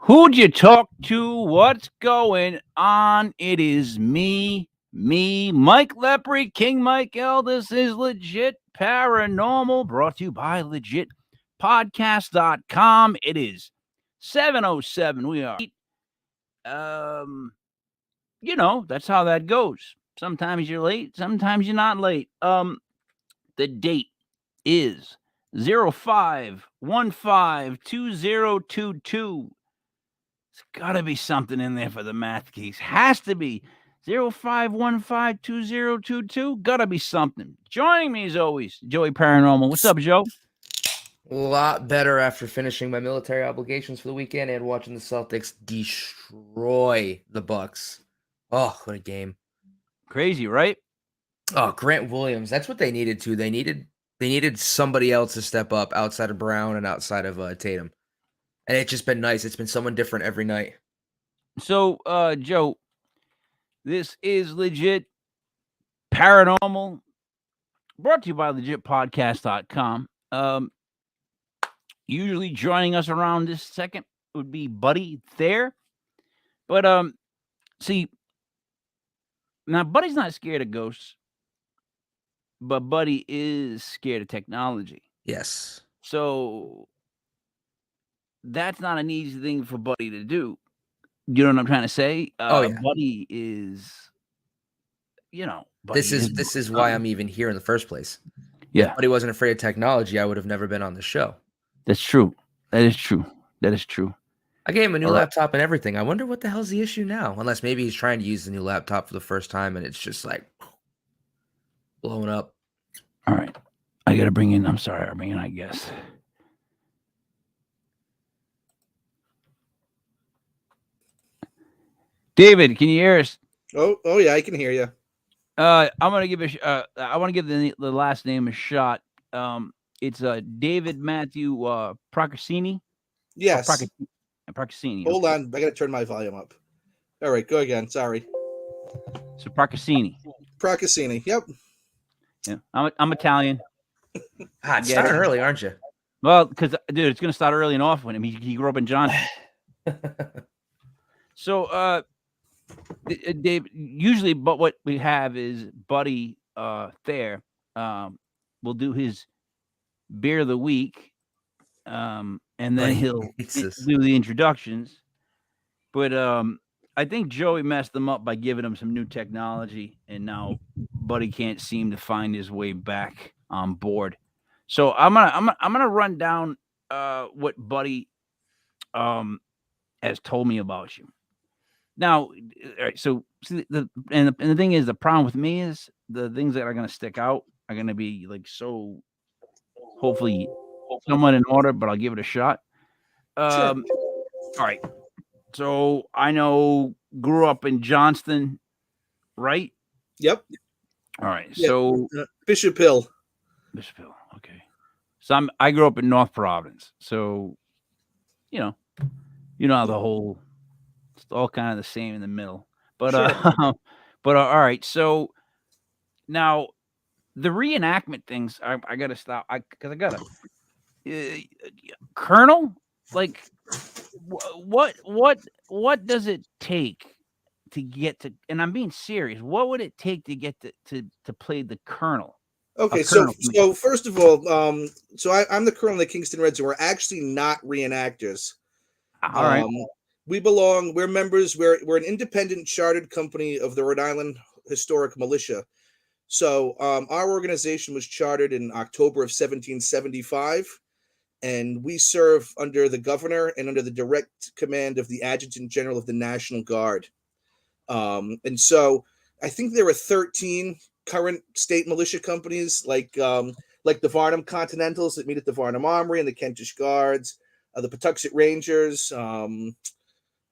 Who'd you talk to? What's going on? It is me, Mike Lepre, King Michael. This is Legit Paranormal, brought to you by legitpodcast.com. It is 7:07. We are, that's how that goes. Sometimes you're late, sometimes you're not late. The date is 05152022. It's got to be something in there for the math geeks. Has to be 05152022. Got to be something. Joining me as always, Joey Paranormal. What's up, Joe? A lot better after finishing my military obligations for the weekend and watching the Celtics destroy the Bucks. Oh, what a game. Crazy, right? Oh, Grant Williams. That's what they needed to. They needed somebody else to step up outside of Brown and outside of Tatum. And it's just been nice. It's been someone different every night. So, Joe, this is Legit Paranormal, brought to you by legitpodcast.com. Usually joining us around this second would be Buddy there. But, see, now Buddy's not scared of ghosts, but Buddy is scared of technology. Yes. So that's not an easy thing for Buddy to do. You know what I'm trying to say? Yeah. Buddy is, Buddy this is why I'm even here in the first place. Yeah. If Buddy wasn't afraid of technology, I would have never been on the show. That's true. That is true. I gave him a new laptop and everything. I wonder what the hell's the issue now? Unless maybe he's trying to use the new laptop for the first time and it's just like blowing up. All right. I got to bring in, I guess. David, can you hear us? Oh yeah, I can hear you. I'm gonna give I want to give the last name a shot. It's David Matthew Procaccini. Yes. Procaccini. Hold on, I gotta turn my volume up. All right, go again. Sorry. So Procaccini. Yep. Yeah, I'm Italian. Starting early, aren't you? Well, because dude, it's gonna start early and often. I mean, he grew up in Johnston. So, Dave, usually, but what we have is Buddy Thayer will do his beer of the week, and then he'll do the introductions. But I think Joey messed them up by giving him some new technology, and now Buddy can't seem to find his way back on board. So I'm gonna run down what Buddy has told me about you. Now, all right, so the thing is, the problem with me is the things that are going to stick out are going to be like so, hopefully, somewhat in order, but I'll give it a shot. Sure. All right. So I know, grew up in Johnston, right? Yep. All right. Yeah. So Bishop Hill. Okay. So I grew up in North Providence. So, you know how the whole. It's all kind of the same in the middle, but Sure. All right. So now the reenactment things, I gotta stop. Because I gotta Colonel, like what does it take to get to? And I'm being serious. What would it take to get to play the Colonel? Okay, so first of all, so I'm the Colonel of the Kingston Reds, and we're actually not reenactors. All right. We're members, we're an independent chartered company of the Rhode Island Historic Militia. So our organization was chartered in October of 1775, and we serve under the governor and under the direct command of the Adjutant General of the National Guard. And so I think there are 13 current state militia companies, like the Varnum Continentals that meet at the Varnum Armory, and the Kentish Guards, the Patuxent Rangers,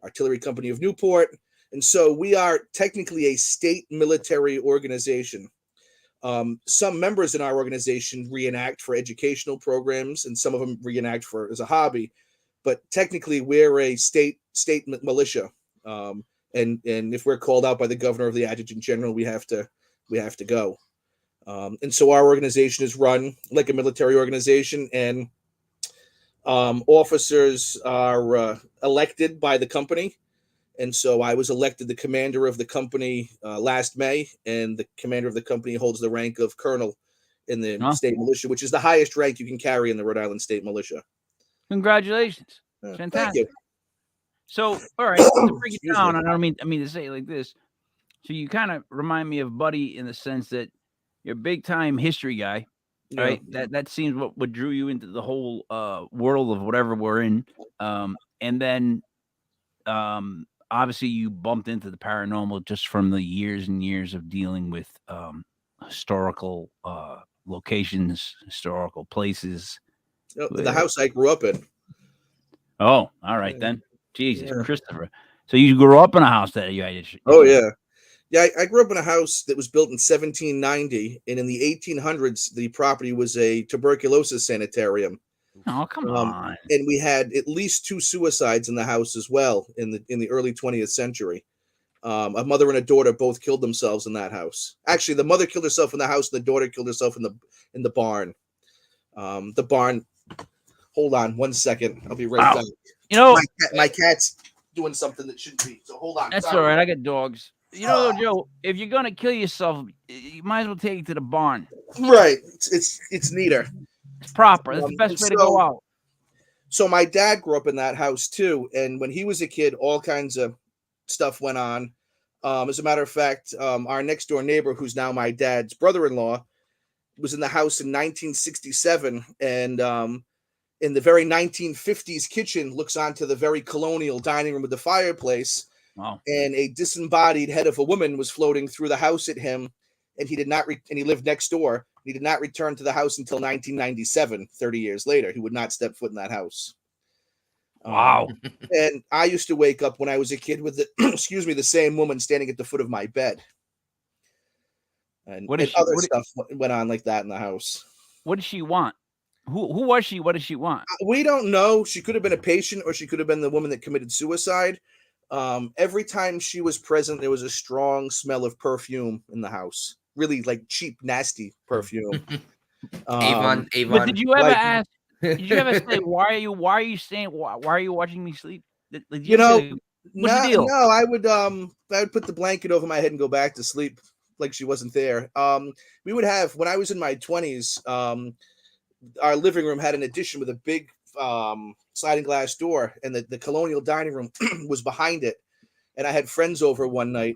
Artillery Company of Newport. And so we are technically a state military organization. Some members in our organization reenact for educational programs, and some of them reenact as a hobby. But technically, we're a state militia. And if we're called out by the governor or the adjutant general, we have to go. And so our organization is run like a military organization, and Officers are elected by the company. And so I was elected the commander of the company last May, and the commander of the company holds the rank of colonel in the Huh? state militia, which is the highest rank you can carry in the Rhode Island State Militia. Congratulations. Thank Fantastic. you. So, all right, to break it Excuse down, me. and I don't mean to say it like this. So you kind of remind me of Buddy in the sense that you're a big time history guy, Yeah. right? That seems what drew you into the whole world of whatever we're in. And then obviously you bumped into the paranormal just from the years and years of dealing with historical locations, historical places. The house I grew up in. Oh, all right Yeah. then. Jesus, Yeah. Christopher. So you grew up in a house that you had. Oh yeah. Yeah, I grew up in a house that was built in 1790, and in the 1800s, the property was a tuberculosis sanitarium. Oh, come on. And we had at least 2 suicides in the house as well in the early 20th century. A mother and a daughter both killed themselves in that house. Actually, the mother killed herself in the house, and the daughter killed herself in the barn. The barn. Hold on 1 second. I'll be right Wow. back. You know, My cat's doing something that shouldn't be. So hold on. that's Sorry. all right. I got dogs. You know, Joe, if you're gonna kill yourself, you might as well take it to the barn. Right. It's neater. It's proper. That's the best way to go out. So my dad grew up in that house too, and when he was a kid, all kinds of stuff went on. As a matter of fact, our next door neighbor, who's now my dad's brother-in-law, was in the house in 1967, and in the very 1950s kitchen looks onto the very colonial dining room with the fireplace. Wow. And a disembodied head of a woman was floating through the house at him, and he did not and he lived next door. He did not return to the house until 1997, 30 years later. He would not step foot in that house. Wow. And I used to wake up when I was a kid with the excuse me, the same woman standing at the foot of my bed. And, other stuff went on like that in the house. What did she want? Who was she? What did she want? We don't know. She could have been a patient, or she could have been the woman that committed suicide. Every time she was present, there was a strong smell of perfume in the house. Really like cheap, nasty perfume. Avon. But did you ever ask? Did you ever say, why are you watching me sleep? What's the deal? No, I would put the blanket over my head and go back to sleep like she wasn't there. We would have, when I was in my 20s, our living room had an addition with a big sliding glass door, and the colonial dining room was behind it. And I had friends over one night,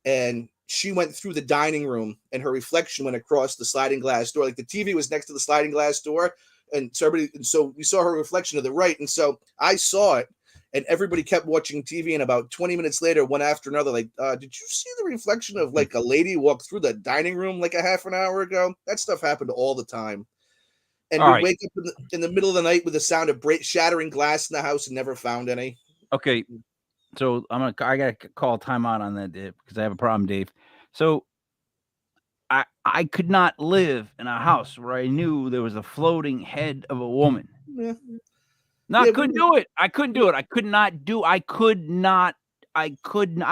and she went through the dining room, and her reflection went across the sliding glass door. Like the TV was next to the sliding glass door, and so we saw her reflection to the right. And so I saw it, and everybody kept watching TV. And about 20 minutes later, one after another, like, did you see the reflection of like a lady walk through the dining room like a half an hour ago? That stuff happened all the time. And we wake up in the middle of the night with the sound of shattering glass in the house and never found any. Okay, so I gotta call timeout on that, Dave, because I have a problem, Dave. So I could not live in a house where I knew there was a floating head of a woman. Yeah. No, I couldn't do it. I couldn't do it. I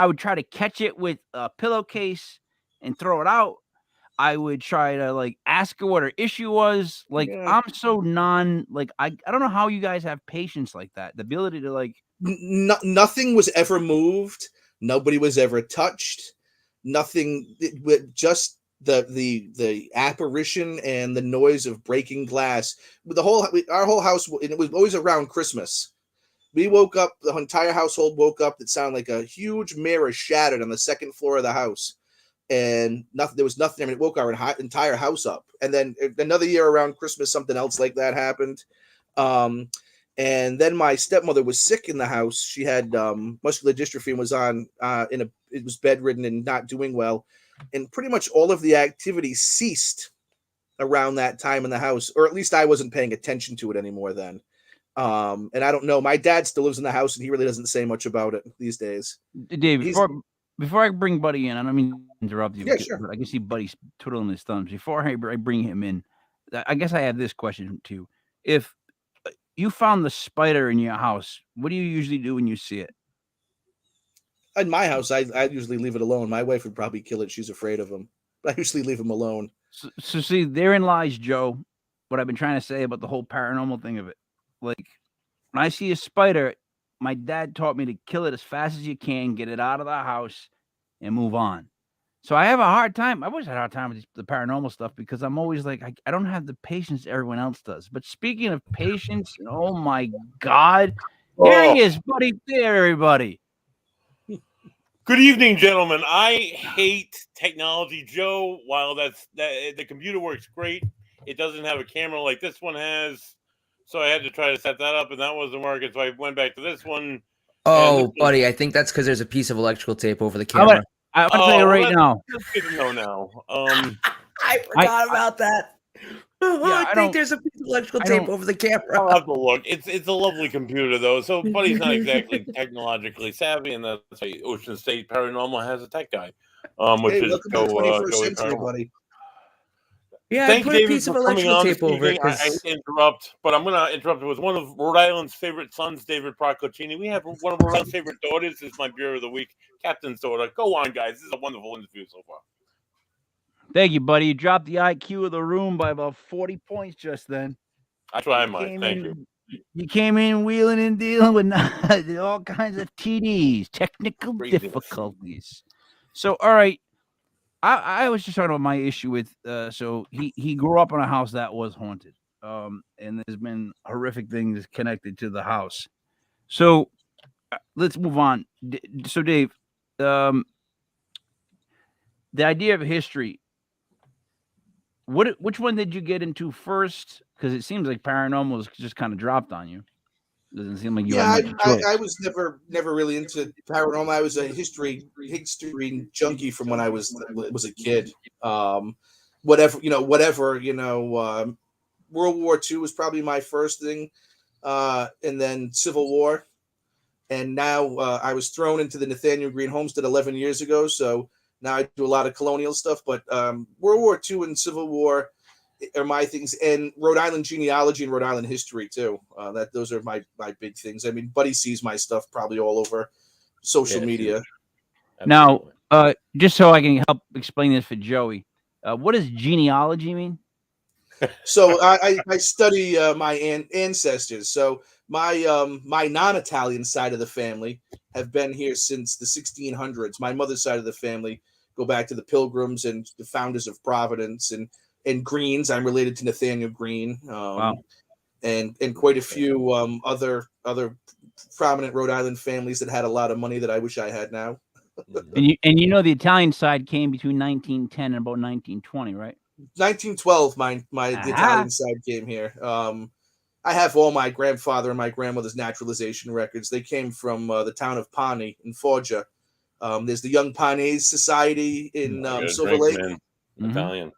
would try to catch it with a pillowcase and throw it out. I would try to like ask her what her issue was. Like, Yeah. I'm so I don't know how you guys have patience like that. The ability to like nothing was ever moved. Nobody was ever touched. Nothing. Just the apparition and the noise of breaking glass. Our whole house, and it was always around Christmas. We woke up. The entire household woke up. It sounded like a huge mirror shattered on the second floor of the house. And nothing. There was nothing. I mean, it woke our entire house up. And then another year around Christmas, something else like that happened. And then my stepmother was sick in the house. She had muscular dystrophy and was it was bedridden and not doing well. And pretty much all of the activity ceased around that time in the house, or at least I wasn't paying attention to it anymore then. And I don't know. My dad still lives in the house, and he really doesn't say much about it these days. Dave, before I bring Buddy in, I don't mean to interrupt you. Yeah, sure. But I can see Buddy's twiddling his thumbs. Before I bring him in, I guess I have this question too. If you found the spider in your house, what do you usually do when you see it? In my house, I usually leave it alone. My wife would probably kill it. She's afraid of him. I usually leave him alone. So see, therein lies, Joe, what I've been trying to say about the whole paranormal thing of it. Like, when I see a spider, my dad taught me to kill it as fast as you can, get it out of the house, and move on. So I have a hard time. I always had a hard time with the paranormal stuff because I'm always like, I don't have the patience everyone else does. But speaking of patience, oh my God, here he is, buddy. There, everybody. Good evening, gentlemen. I hate technology, Joe. While the computer works great, it doesn't have a camera like this one has. So I had to try to set that up, and that wasn't working. So I went back to this one. Oh, buddy, I think that's because there's a piece of electrical tape over the camera. I'm gonna tell you right now. That's good to know now. I forgot about that. I think there's a piece of electrical tape over the camera. I'll have to look. It's a lovely computer though. So Buddy's not exactly technologically savvy, and that's why Ocean State Paranormal has a tech guy. Which is welcome to the 21st century, buddy. Yeah, Thank I put David a piece of for coming electrical on tape over it. I hate to interrupt, but I'm going to interrupt with one of Rhode Island's favorite sons, David Procaccini. We have one of Rhode Island's favorite daughters. This is my beer of the week, Captain's daughter. Go on, guys. This is a wonderful interview so far. Thank you, buddy. You dropped the IQ of the room by about 40 points just then. I try mine. Thank you. You came in wheeling and dealing with all kinds of TDs, technical difficulties. So, all right. I was just talking about my issue with so he grew up in a house that was haunted, and there's been horrific things connected to the house. So let's move on. So Dave, the idea of history. Which one did you get into first? Because it seems like paranormal is just kind of dropped on you. Doesn't seem like you. Yeah, I was never really into paranormal. I was a history junkie from when I was a kid. Whatever. World War II was probably my first thing, and then Civil War, and now I was thrown into the Nathaniel Green Homestead 11 years ago. So now I do a lot of colonial stuff, but World War II and Civil War are my things, and Rhode Island genealogy and Rhode Island history too. Those are my big things. I mean, Buddy sees my stuff probably all over social media. Now, just so I can help explain this for Joey, what does genealogy mean? So I study my ancestors. So my non-Italian side of the family have been here since the 1600s. My mother's side of the family go back to the Pilgrims and the founders of Providence and Greens. I'm related to Nathaniel Green, Wow. and quite a few other prominent Rhode Island families that had a lot of money that I wish I had now. and you know the Italian side came between 1910 and about 1920, right? 1912, the Italian side came here. I have all my grandfather and my grandmother's naturalization records. They came from the town of Pani in Foggia. There's the Young Panese Society in Silver Lake. Italian.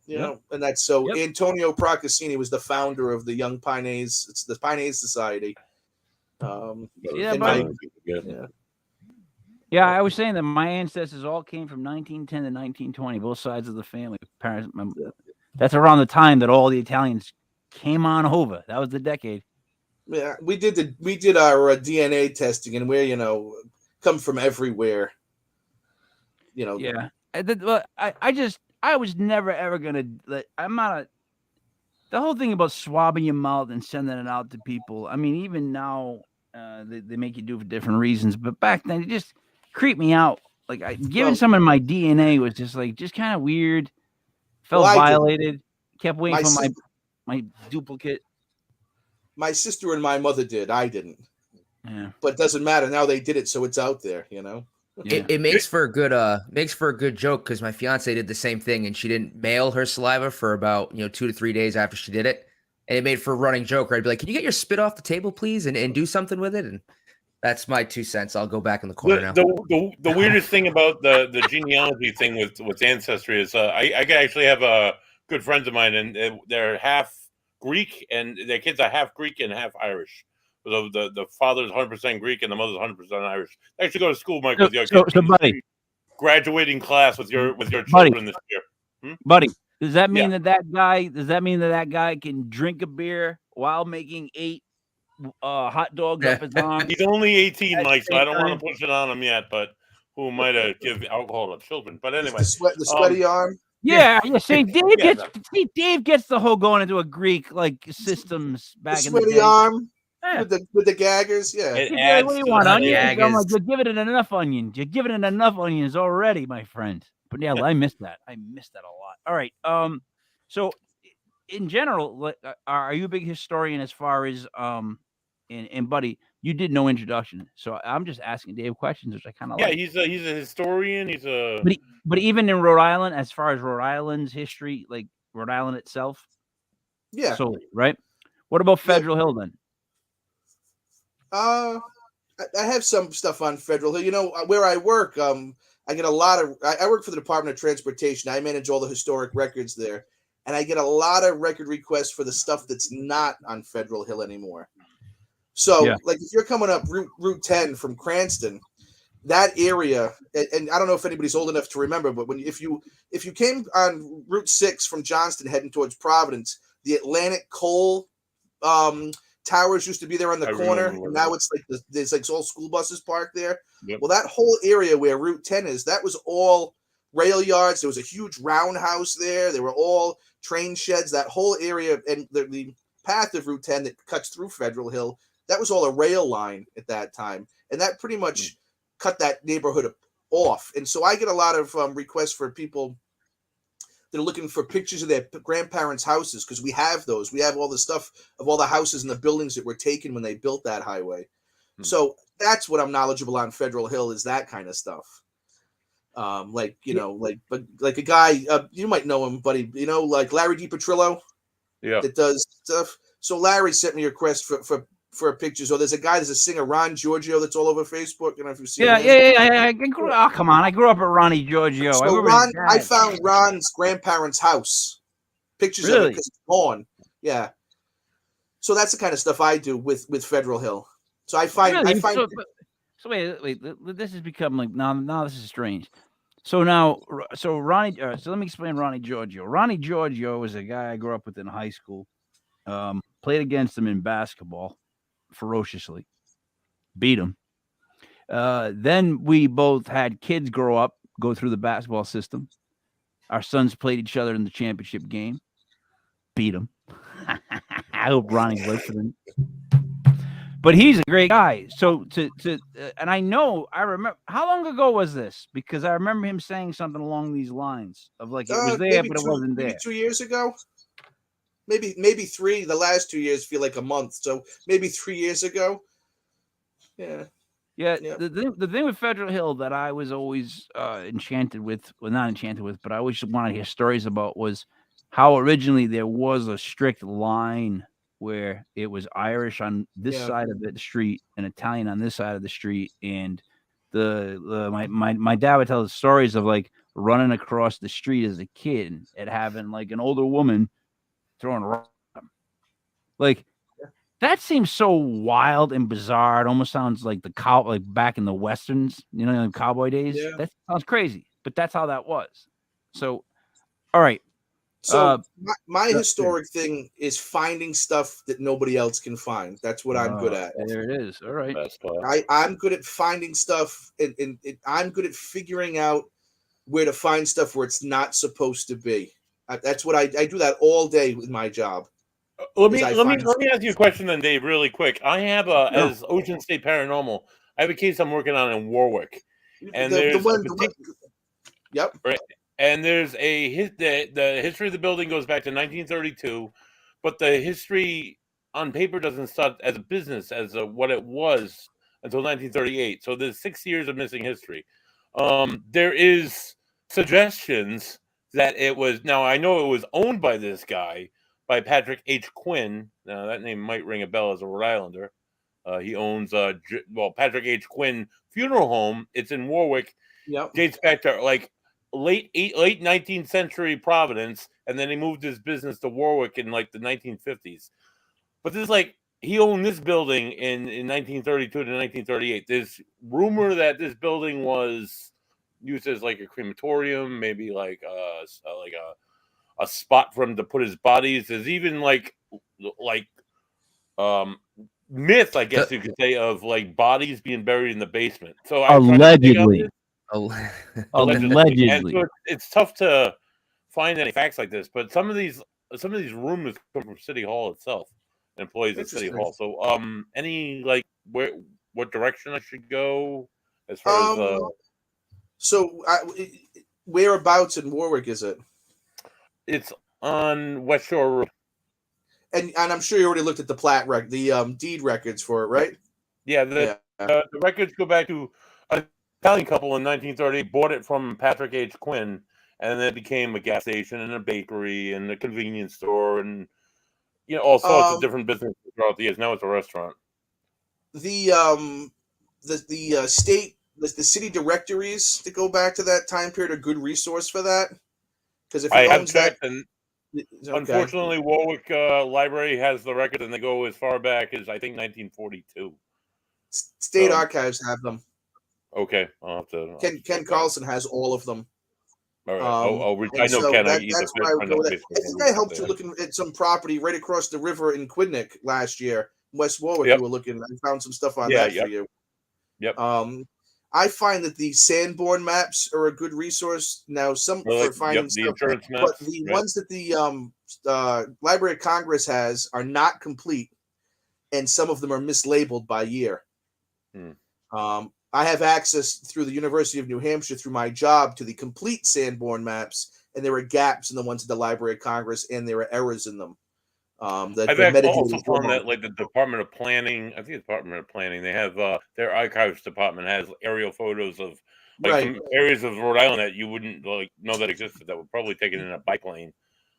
You know, and that's so Antonio Procaccini was the founder of the Young Panese. It's the Panese Society. Yeah, I was saying that my ancestors all came from 1910 to 1920, both sides of the family. Parents, that's around the time that all the Italians came on over. That was the decade. Yeah, we did our DNA testing, and we're come from everywhere. Yeah, I was never ever gonna. I'm not the whole thing about swabbing your mouth and sending it out to people. I mean, even now they make you do it for different reasons, but back then it just creeped me out. Like giving someone my DNA was just kind of weird. Felt violated. Kept waiting for my duplicate. My sister and my mother did. I didn't. Yeah. But it doesn't matter. Now they did it, so it's out there, Yeah. It makes for a good joke because my fiance did the same thing and she didn't mail her saliva for about 2 to 3 days after she did it, and it made for a running joke. I'd be like, "Can you get your spit off the table, please, and do something with it?" And that's my 2 cents. I'll go back in the corner now. The weirdest thing about the genealogy thing with ancestry is I actually have good friends of mine, and they're half Greek, and their kids are half Greek and half Irish. So the father's 100% Greek and the mother's 100% Irish. They actually go to school, Mike, with your buddy, graduating class with your children this year. Buddy, does that mean that guy can drink a beer while making 8 hot dogs up his arm? He's only 18, Mike, so I don't want to push it on him yet. But who might give alcohol to children? But anyway, the sweaty arm. Yeah. See, Dave gets the whole going into a Greek systems back in the day. Sweaty arm. Yeah. with the gaggers. Yeah. It What adds do you to want? the Onions? Yeah, I'm like, is- you're giving it enough onions. You're giving it enough onions already, my friend. But yeah, I missed that. I missed that a lot. All right. So in general, are you a big historian as far as and buddy, you did no introduction, so I'm just asking Dave questions, which I kind of Yeah, like. he's a historian. He's a But even in Rhode Island, as far as Rhode Island's history, like Rhode Island itself, Yeah. solely, right? What about Federal Hill then? I have some stuff on Federal Hill. You know, where I work, I get a lot of. I work for the Department of Transportation. I manage all the historic records there, and I get a lot of record requests for the stuff that's not on Federal Hill anymore. So, Yeah. like, if you're coming up Route 10 from Cranston, that area, and I don't know if anybody's old enough to remember, but if you came on Route 6 from Johnston heading towards Providence, the Atlantic coal towers used to be there on the I corner, remember and now it's like there's like all school buses parked there. Yep. Well, that whole area where Route 10 is, that was all rail yards. There was a huge roundhouse there. There were all train sheds. That whole area, and the path of Route 10 that cuts through Federal Hill, that was all a rail line at that time, and that pretty much cut that neighborhood off. And so I get a lot of requests for people that are looking for pictures of their grandparents' houses, because we have those. We have all the stuff of all the houses and the buildings that were taken when they built that highway. So that's what I'm knowledgeable on Federal Hill, is that kind of stuff. Like, you know, like a guy, you might know him, buddy, you know, like Larry DiPetrillo, yeah. that does stuff. So Larry sent me a request for pictures. Or there's a singer, Ron Giorgio, that's all over Facebook. I don't know if you've seen him. I grew, oh, come on. I grew up at Ronnie Giorgio. So I found Ron's grandparents' house. Pictures of it Really? because it's gone. Yeah. So that's the kind of stuff I do with Federal Hill. So I find Really? So wait. This has become like now. This is strange. So now, Ronnie. So let me explain Ronnie Giorgio. Ronnie Giorgio was a guy I grew up with in high school. Played against him in basketball ferociously. Beat him. Then we both had kids go through the basketball system. Our sons played each other in the championship game. Beat him. I hope Ronnie's listening. But he's a great guy. So and I remember, how long ago was this? Because I remember him saying something along these lines of like, it was there, but it wasn't there. Maybe 2 years ago. Maybe 3. The last 2 years feel like a month. So maybe 3 years ago. Yeah. Yeah. The thing with Federal Hill that I was always enchanted with, well, not enchanted with, but I always wanted to hear stories about, was how originally there was a strict line where it was Irish on this side of the street and Italian on this side of the street. And my dad would tell the stories of like running across the street as a kid and having like an older woman throwing a rock at him. Like, that seems so wild and bizarre. It almost sounds like like back in the Westerns, you know, in cowboy days. Yeah. That sounds crazy, but that's how that was. So, all right. So my historic thing is finding stuff that nobody else can find. That's what I'm good at. There it is. All right. I'm good at finding stuff, and I'm good at figuring out where to find stuff where it's not supposed to be. That's what I do that all day with my job. Let me ask you a question then, Dave, really quick. I have as Ocean State Paranormal, I have a case I'm working on in Warwick, and Yep. Right. And there's the history of the building goes back to 1932, but the history on paper doesn't start as a business as what it was until 1938. So there's 6 years of missing history. There is suggestions that it was. Now I know it was owned by this guy, by Patrick H. Quinn. Now that name might ring a bell as a Rhode Islander. He owns Patrick H. Quinn Funeral Home. It's in Warwick. Yep. Dates back to like late 19th century Providence, and then he moved his business to Warwick in like the 1950s. But this is like, he owned this building in 1932 to 1938. There's rumor that this building was used as like a crematorium, maybe like a spot for him to put his bodies. There's even like myth, I guess you could say, of like bodies being buried in the basement. So Allegedly. And so it's tough to find any facts like this, but some of these rumors come from City Hall itself, employees at City Hall. So, any like what direction I should go as far as So, whereabouts in Warwick is it? It's on West Shore Road. And I'm sure you already looked at the deed records for it, right? Yeah, the records go back to an Italian couple in 1930 bought it from Patrick H. Quinn, and then it became a gas station and a bakery and a convenience store and all sorts of different businesses throughout the years. Now it's a restaurant. The city directories that go back to that time period are a good resource for that. Because if I have checked, and okay. Unfortunately, Warwick Library has the record, and they go as far back as I think 1942. State Archives have them. Okay, I'll have to. Ken Carlson has all of them. All right, I know so Ken. That's why I would go there. I think I helped you looking at some property right across the river in Quidnick last year, West Warwick. Yep. You were looking. I found some stuff on that for you. Yep. I find that the Sanborn maps are a good resource now. For finding the stuff, insurance maps, but the ones that the Library of Congress has are not complete, and some of them are mislabeled by year. I have access through the University of New Hampshire through my job to the complete Sanborn maps, and there are gaps in the ones at the Library of Congress, and there are errors in them. I've actually also found that, like the Department of Planning, I think the Department of Planning, they have their archives department has aerial photos of some areas of Rhode Island that you wouldn't know that existed. That would probably take it in a biplane.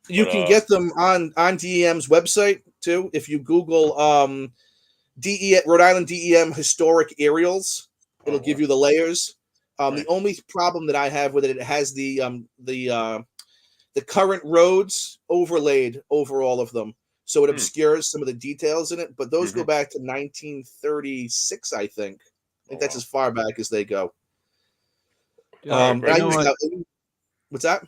You can get them on DEM's website too. If you Google Rhode Island DEM historic aerials, it'll give you the layers. The only problem that I have with it has the current roads overlaid over all of them. So it obscures some of the details in it, but those go back to 1936, I think. I think that's as far back as they go. What's that?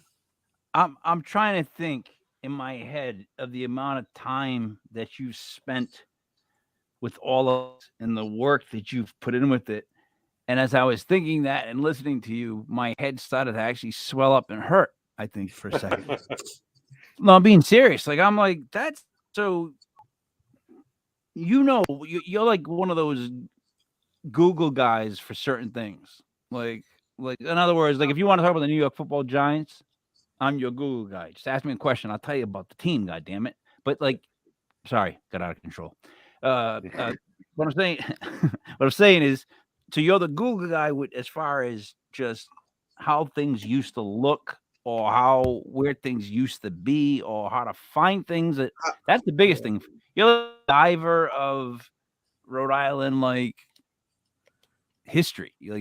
I'm trying to think in my head of the amount of time that you spent with all of this and the work that you've put in with it. And as I was thinking that and listening to you, my head started to actually swell up and hurt, I think, for a second. No, I'm being serious. I'm like, that's so, you're like one of those Google guys for certain things. Like in other words, if you want to talk about the New York Football Giants, I'm your Google guy. Just ask me a question. I'll tell you about the team, goddammit. But sorry, got out of control. What I'm saying is, so you're the Google guy as far as just how things used to look, or where things used to be, or how to find things. That's the biggest thing. You're a diver of Rhode Island, history. You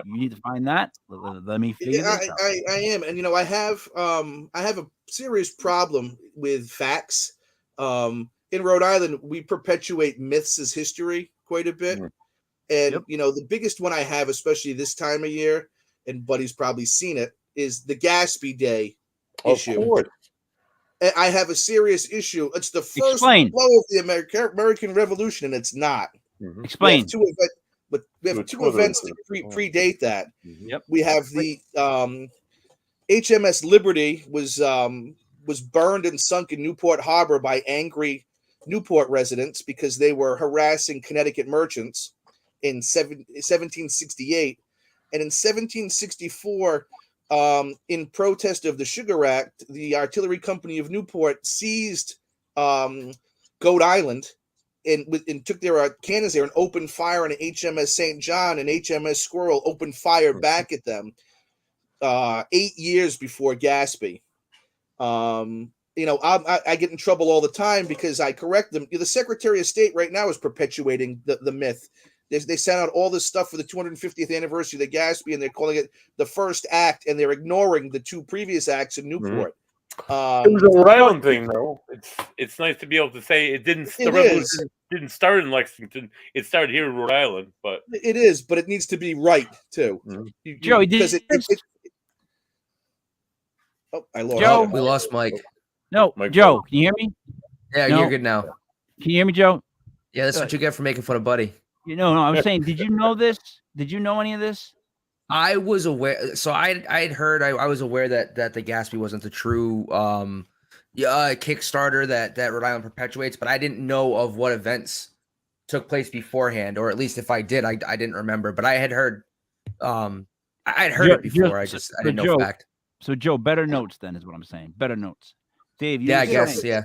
need to find that. Let me figure this out. I am, and I have a serious problem with facts. In Rhode Island, we perpetuate myths as history quite a bit. And, the biggest one I have, especially this time of year, and Buddy's probably seen it, is the Gaspee Day issue. Of course. And I have a serious issue. It's the first blow of the American Revolution, and it's not. Explain. We have two events that predate that. We have the HMS Liberty was burned and sunk in Newport Harbor by angry Newport residents because they were harassing Connecticut merchants in 1768. And in 1764, in protest of the Sugar Act, the Artillery Company of Newport seized Goat Island and took their cannons there and opened fire on HMS St. John, and HMS Squirrel opened fire back at them 8 years before Gaspee. I get in trouble all the time because I correct them. The Secretary of State right now is perpetuating the myth. They sent out all this stuff for the 250th anniversary of the Gaspee, and they're calling it the first act, and they're ignoring the two previous acts in Newport. It was a Rhode Island thing, though. It's nice to be able to say it didn't. The revolution didn't start in Lexington; it started here in Rhode Island. But it is, but it needs to be right too. Joe, I lost. Joe, we lost Mike. No, Mike, Joe, can you hear me? Yeah, you're good now. Can you hear me, Joe? Yeah, that's what you get for making fun of Buddy. No, I'm saying, did you know this? Did you know any of this? I was aware. So I'd heard. I was aware that the Gaspee wasn't the true Kickstarter that Rhode Island perpetuates, but I didn't know of what events took place beforehand, or at least if I did, I didn't remember. But I had heard, I'd heard it before. I didn't know fact. So Joe, better notes then is what I'm saying. Better notes. Dave, Yeah, I guess, yeah.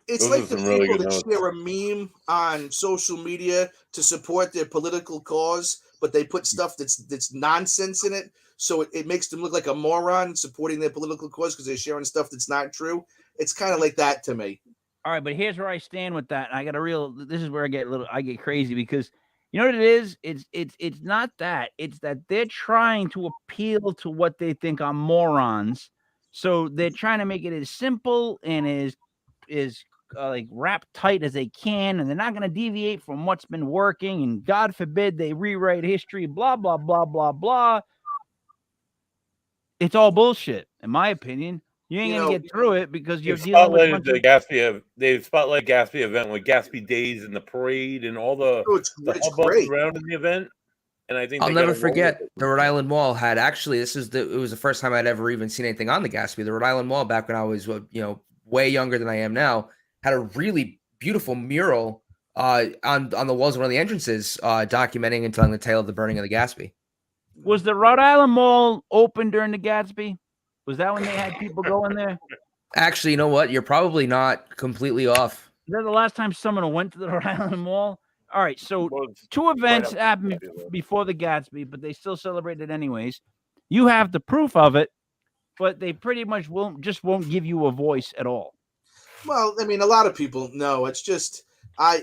It's Those like are the some really people good that notes. share a meme on social media to support their political cause, but they put stuff that's nonsense in it, so it makes them look like a moron supporting their political cause because they're sharing stuff that's not true. It's kind of like that to me. All right, but here's where I stand with that. I got a real. This is where I get crazy because you know what it is. It's not that. It's that they're trying to appeal to what they think are morons. So they're trying to make it as simple and as like wrapped tight as they can, and they're not going to deviate from what's been working. And God forbid they rewrite history. Blah blah blah blah blah. It's all bullshit, in my opinion. You ain't gonna get through it because you're dealing with a bunch of Gatsby. They spotlight Gatsby event with Gatsby Days and the parade and all the It's hubbub great. around in the event. And I think I'll never forget the Rhode Island Mall had actually. It was the first time I'd ever even seen anything on the Gatsby. The Rhode Island Mall, back when I was way younger than I am now, had a really beautiful mural on the walls of one of the entrances, documenting and telling the tale of the burning of the Gatsby. Was the Rhode Island Mall open during the Gatsby? Was that when they had people going there? Actually, you know what? You're probably not completely off. Is that the last time someone went to the Rhode Island Mall? All right, so 2 events happened before the Gatsby, but they still celebrated anyways. You have the proof of it, but they pretty much won't give you a voice at all. Well, I mean, a lot of people know. It's just I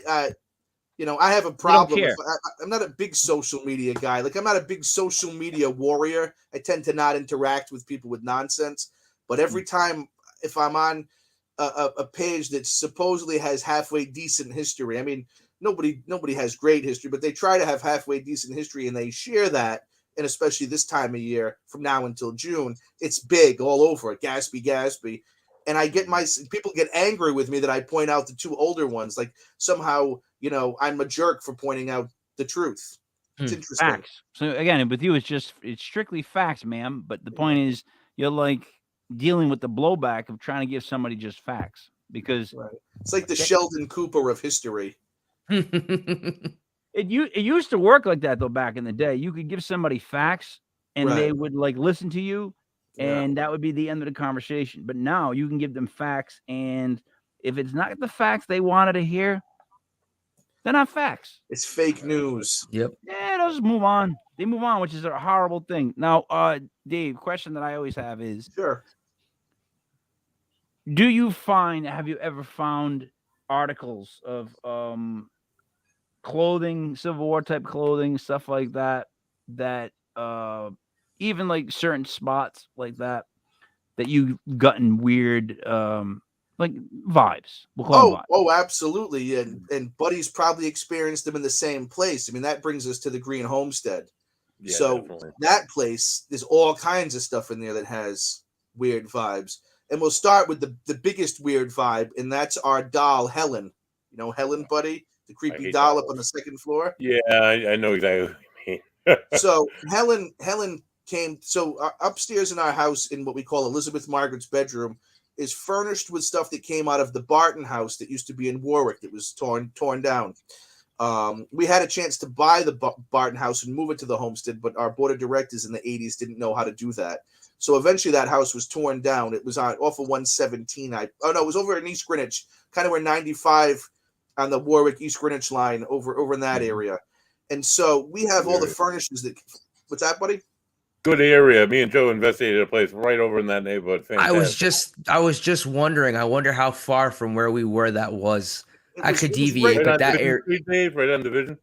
have a problem. I'm not a big social media guy. Like, I'm not a big social media warrior. I tend to not interact with people with nonsense. But every time, if I'm on a page that supposedly has halfway decent history, I mean, nobody has great history, but they try to have halfway decent history, and they share that. And especially this time of year, from now until June, it's big all over it. Gatsby. And people get angry with me that I point out the 2 older ones. Like, somehow, I'm a jerk for pointing out the truth. It's interesting. Facts. So again, with you, it's strictly facts, ma'am. But the point is, you're like dealing with the blowback of trying to give somebody just facts because it's like the Sheldon Cooper of history. It used to work like that though. Back in the day, you could give somebody facts and they would like listen to you. And that would be the end of the conversation. But now you can give them facts, and if it's not the facts they wanted to hear, they're not facts. It's fake news. Yep. Yeah, they'll just move on. They move on, which is a horrible thing. Now, Dave, question that I always have is: Sure. have you ever found articles of clothing, Civil War type clothing, stuff like that, even like certain spots like that you've gotten weird like vibes? We'll call them vibes. Oh, absolutely. And Buddy's probably experienced them in the same place. I mean, that brings us to the Green Homestead. Yeah, so definitely. That place, there's all kinds of stuff in there that has weird vibes. And we'll start with the biggest weird vibe, and that's our doll, Helen. You know Helen, Buddy? The creepy doll up on the 2nd floor? Yeah, I know exactly what you mean. So Helen came. So upstairs in our house, in what we call Elizabeth Margaret's bedroom, is furnished with stuff that came out of the Barton house that used to be in Warwick that was torn down. We had a chance to buy the Barton house and move it to the homestead, but our board of directors in the 80s didn't know how to do that. So eventually that house was torn down. It was off of 117. It was over in East Greenwich, kind of where 95 on the Warwick East Greenwich line, over in that area. And so we have all the furnishings that. What's that, Buddy? Good area. Me and Joe investigated a place right over in that neighborhood. Fantastic. I was just wondering. I wonder how far from where we were that was. I could deviate, right but that area, right on Division.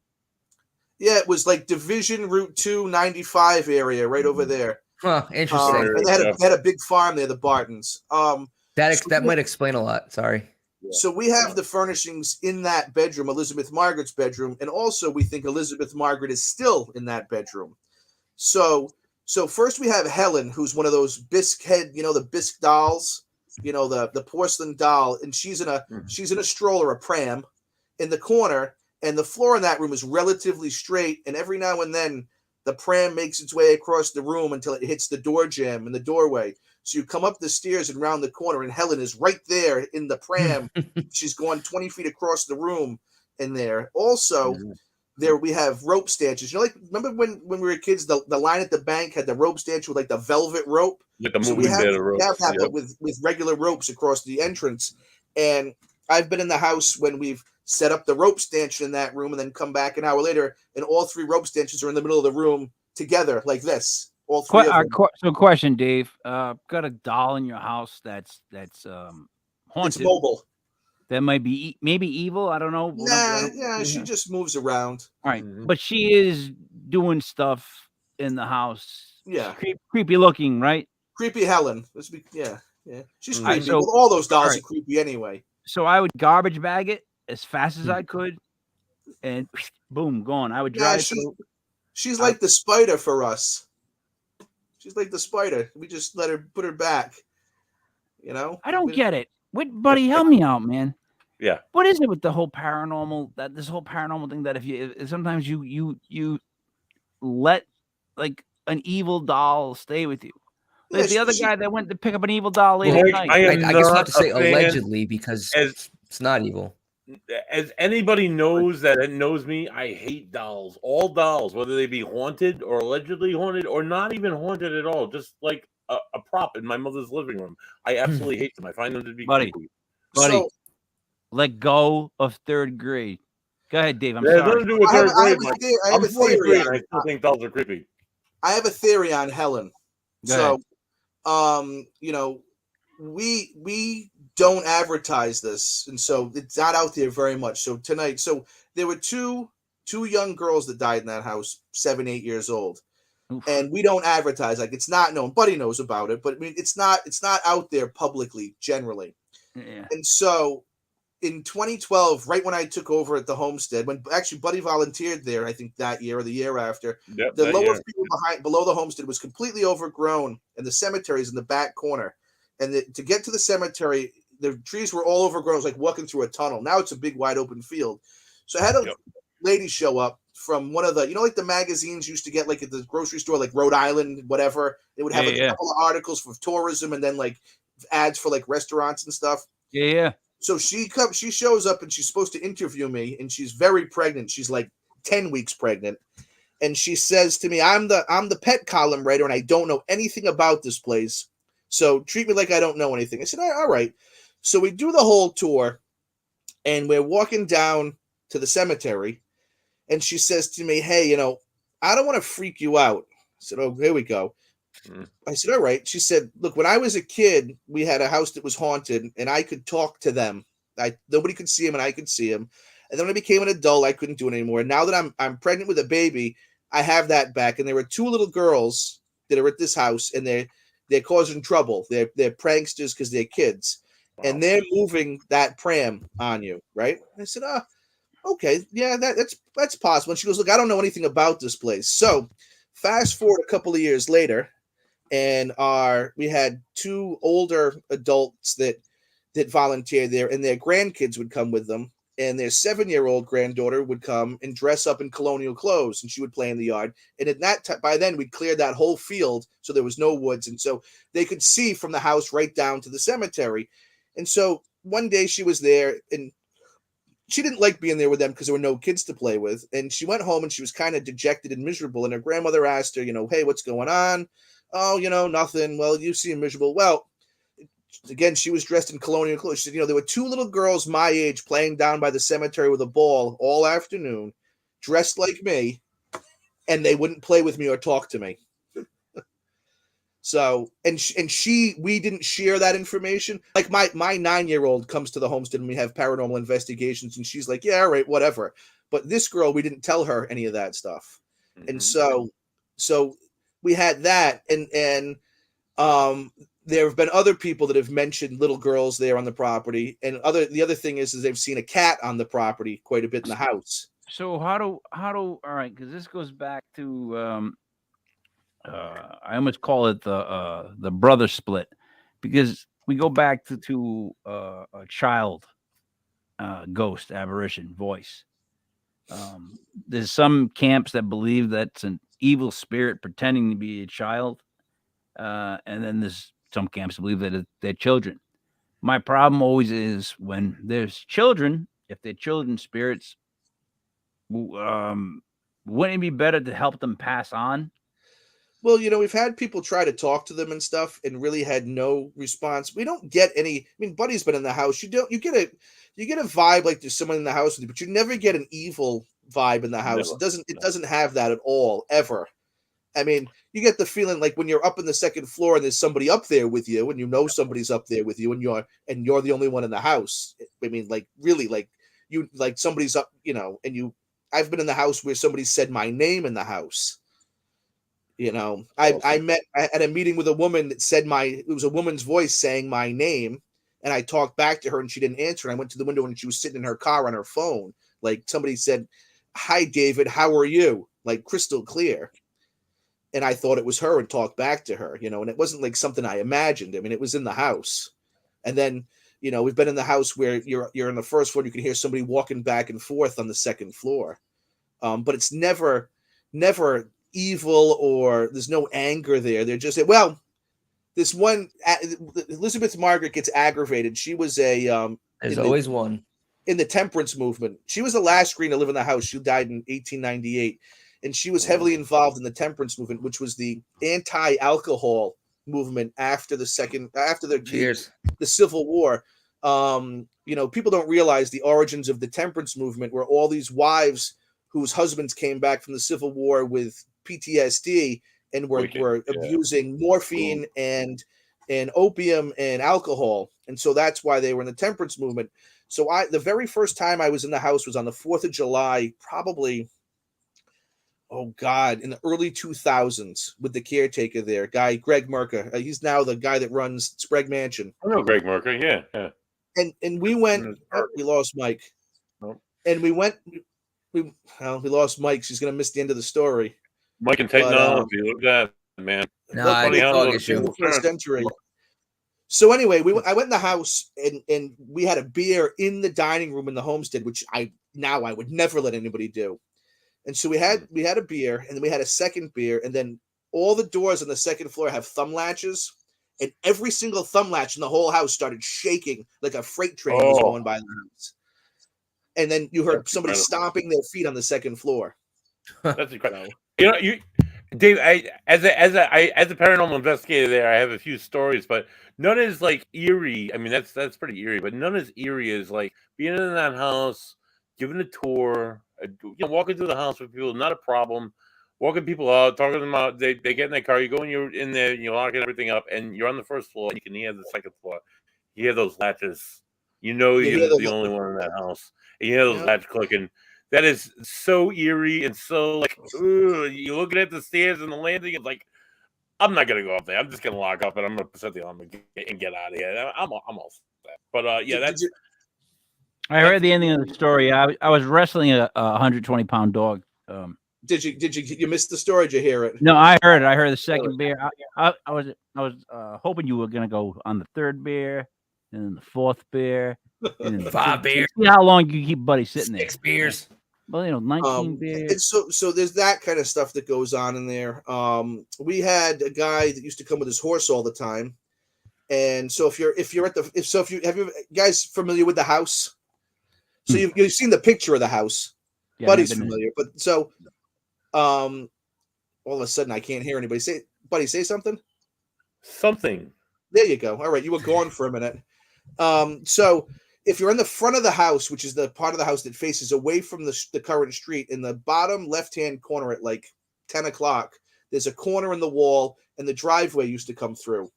Yeah, it was like Division, Route 2, 95 area, right over there. Huh, interesting. And they had a big farm there, the Bartons. That might explain a lot. Sorry. So we have the furnishings in that bedroom, Elizabeth Margaret's bedroom, and also we think Elizabeth Margaret is still in that bedroom. So first we have Helen, who's one of those bisque head, the bisque dolls, the porcelain doll, and she's in a stroller, a pram, in the corner, and the floor in that room is relatively straight, and every now and then the pram makes its way across the room until it hits the door jamb in the doorway. So you come up the stairs and round the corner, and Helen is right there in the pram. She's gone 20 feet across the room in there. Also, there we have rope stanchions. You know, like remember when we were kids, the line at the bank had the rope stanchion with like the velvet rope. Like the So movie bed of we ropes. have that, Yep. but with regular ropes across the entrance. And I've been in the house when we've set up the rope stanchion in that room, and then come back an hour later, and all 3 rope stanchions are in the middle of the room together like this. All 3 of them. So, question, Dave. Got a doll in your house that's It's haunted. mobile. That might be maybe evil. I don't know. Nah, she just moves around. All right, but she is doing stuff in the house. Yeah. Creepy looking, right? Creepy Helen. Yeah. She's Mhm. creepy. So- Well, all those dolls alright. are creepy anyway. So I would garbage bag it as fast as I could, and boom, gone. I would Yeah, drive through. she's like the spider for us. She's like the spider. We just let her put her back. You know? I don't get it. Wait, buddy, help me out, man. Yeah. What is it with the whole paranormal? This whole paranormal thing that if sometimes you let like an evil doll stay with you. Like the other guy that went to pick up an evil doll late at night. I guess you have not to say a fan. allegedly because it's not evil. As anybody knows that knows me, I hate dolls. All dolls, whether they be haunted or allegedly haunted or not even haunted at all, just like a prop in my mother's living room. I absolutely hate them. I find them to be Buddy. creepy. So, Let go of 3rd grade. Go ahead, Dave. I'm It has sorry. nothing to do with I have- third I have grade. a theory- I have I'm a theory 43 on and I it. still think dolls are creepy. I have a theory on Helen. Go So, you know, we don't advertise this, and so it's not out there very much. So tonight, there were two young girls that died in that house, 7, 8 years old, Oof. and we don't advertise. Like, it's not known. Buddy knows about it, but I mean, it's not out there publicly generally. Yeah. And so in 2012, right when I took over at the homestead, when actually Buddy volunteered there, I think that year or the year after, Yep, the that lower year. field below the homestead was completely overgrown, and the cemetery is in the back corner. And to get to the cemetery, the trees were all overgrown. It was like walking through a tunnel. Now it's a big, wide open field. So I had a lady show up from one of the, like the magazines you used to get like at the grocery store, like Rhode Island, whatever. They would have a couple of articles for tourism and then like ads for like restaurants and stuff. Yeah. So she shows up and she's supposed to interview me, and she's very pregnant. She's like 10 weeks pregnant. And she says to me, I'm the pet column writer, and I don't know anything about this place. So treat me like I don't know anything. I said, all right. So we do the whole tour, and we're walking down to the cemetery, and she says to me, hey, I don't want to freak you out. I said, oh, here we go. I said, all right. She said, look, when I was a kid, we had a house that was haunted, and I could talk to them. Nobody could see him, and I could see him. And then when I became an adult, I couldn't do it anymore. And now that I'm pregnant with a baby, I have that back. And there were 2 little girls that are at this house, and they're causing trouble. They're pranksters because they're kids. Wow. And they're moving that pram on you, right? I said, okay, yeah, that's possible. And she goes, look, I don't know anything about this place. So fast forward a couple of years later, and we had 2 older adults that volunteered there, and their grandkids would come with them, and their 7-year-old granddaughter would come and dress up in colonial clothes, and she would play in the yard. And at by then we cleared that whole field, so there was no woods, and so they could see from the house right down to the cemetery. And so one day she was there, and she didn't like being there with them because there were no kids to play with. And she went home, and she was kind of dejected and miserable. And her grandmother asked her, hey, what's going on? Oh, nothing. Well, you seem miserable. Well, again, she was dressed in colonial clothes. She said, there were 2 little girls my age playing down by the cemetery with a ball all afternoon, dressed like me, and they wouldn't play with me or talk to me. So, we didn't share that information. Like my 9-year-old comes to the homestead and we have paranormal investigations, and she's like, yeah, all right, whatever. But this girl, we didn't tell her any of that stuff. Mm-hmm. And so we had that, and there have been other people that have mentioned little girls there on the property, and the other thing is they've seen a cat on the property quite a bit in the house. So how do all right, because this goes back to I almost call it the brother split, because we go back to a child ghost apparition voice. There's some camps that believe that's an evil spirit pretending to be a child, and then there's some camps believe that they're children. My problem always is when there's children, if they're children spirits, wouldn't it be better to help them pass on? Well, we've had people try to talk to them and stuff and really had no response. We don't get any. I mean, Buddy's been in the house. You get a vibe like there's someone in the house with you, but you never get an evil vibe in the house. Never. It doesn't have that at all, ever. I mean, you get the feeling like when you're up in the second floor and there's somebody up there with you, and somebody's up there with you, and you're the only one in the house. I mean, like really, like somebody's up, and you. I've been in the house where somebody said my name in the house. I met at a meeting with a woman that said it was a woman's voice saying my name, and I talked back to her and she didn't answer. And I went to the window and she was sitting in her car on her phone. Like somebody said, "Hi, David, how are you?" Like crystal clear. And I thought it was her and talked back to her, and it wasn't like something I imagined. I mean, it was in the house. And then, we've been in the house where you're in the first floor, and you can hear somebody walking back and forth on the second floor. But it's never evil or there's no anger there. They're just, this one, Elizabeth Margaret gets aggravated. She was there's always one in the temperance movement. She was the last Green to live in the house. She died in 1898. And she was heavily involved in the temperance movement, which was the anti-alcohol movement after the Civil War. People don't realize the origins of the temperance movement were all these wives whose husbands came back from the Civil War with PTSD and were abusing morphine and opium and alcohol. And so that's why they were in the temperance movement. So the very first time I was in the house was on the 4th of July, probably, in the early 2000s with the caretaker there, guy Greg Merker. He's now the guy that runs Sprague Mansion. I know Greg Merker, yeah. And we went, we lost Mike. Nope. And we went, we lost Mike. She's going to miss the end of the story. Mike and technology, look at that, man. No, I think dog issue. First century. So anyway, I went in the house and we had a beer in the dining room in the homestead, which I would never let anybody do. And so we had a beer, and then we had a second beer, and then all the doors on the second floor have thumb latches, and every single thumb latch in the whole house started shaking like a freight train was going by the house. And then you heard somebody stomping their feet on the second floor. That's incredible. Dave, as a paranormal investigator there, I have a few stories, but none is like eerie. I mean, that's pretty eerie, but none as eerie as like being in that house, giving a tour, walking through the house with people, not a problem. Walking people out, talking to them out. They get in their car. You go and you're in there, and you're locking everything up, and you're on the first floor. You can hear the second floor. You hear those latches. You're the only one in that house. And you hear those latches clicking. That is so eerie and so like, you're looking at the stairs and the landing. It's like, I'm not gonna go up there. I'm just gonna lock up and I'm gonna set the alarm and get out of here. I'm all set. But that's. I heard the ending of the story. I was wrestling a 120-pound dog. Did you miss the story? Did you hear it? No, I heard it. I heard the second beer. I was hoping you were gonna go on the third beer, and then the fourth beer, and then the 5 beers. See how long you keep Buddy sitting there. 6 beers. Well, 19 beers. And so there's that kind of stuff that goes on in there. We had a guy that used to come with his horse all the time, and so have you guys familiar with the house? So you've seen the picture of the house. Yeah, Buddy's familiar, but so all of a sudden I can't hear anybody say. Buddy, say something. Something. There you go. All right, you were gone for a minute. So if you're in the front of the house, which is the part of the house that faces away from the current street, in the bottom left-hand corner at like 10 o'clock, there's a corner in the wall, and the driveway used to come through.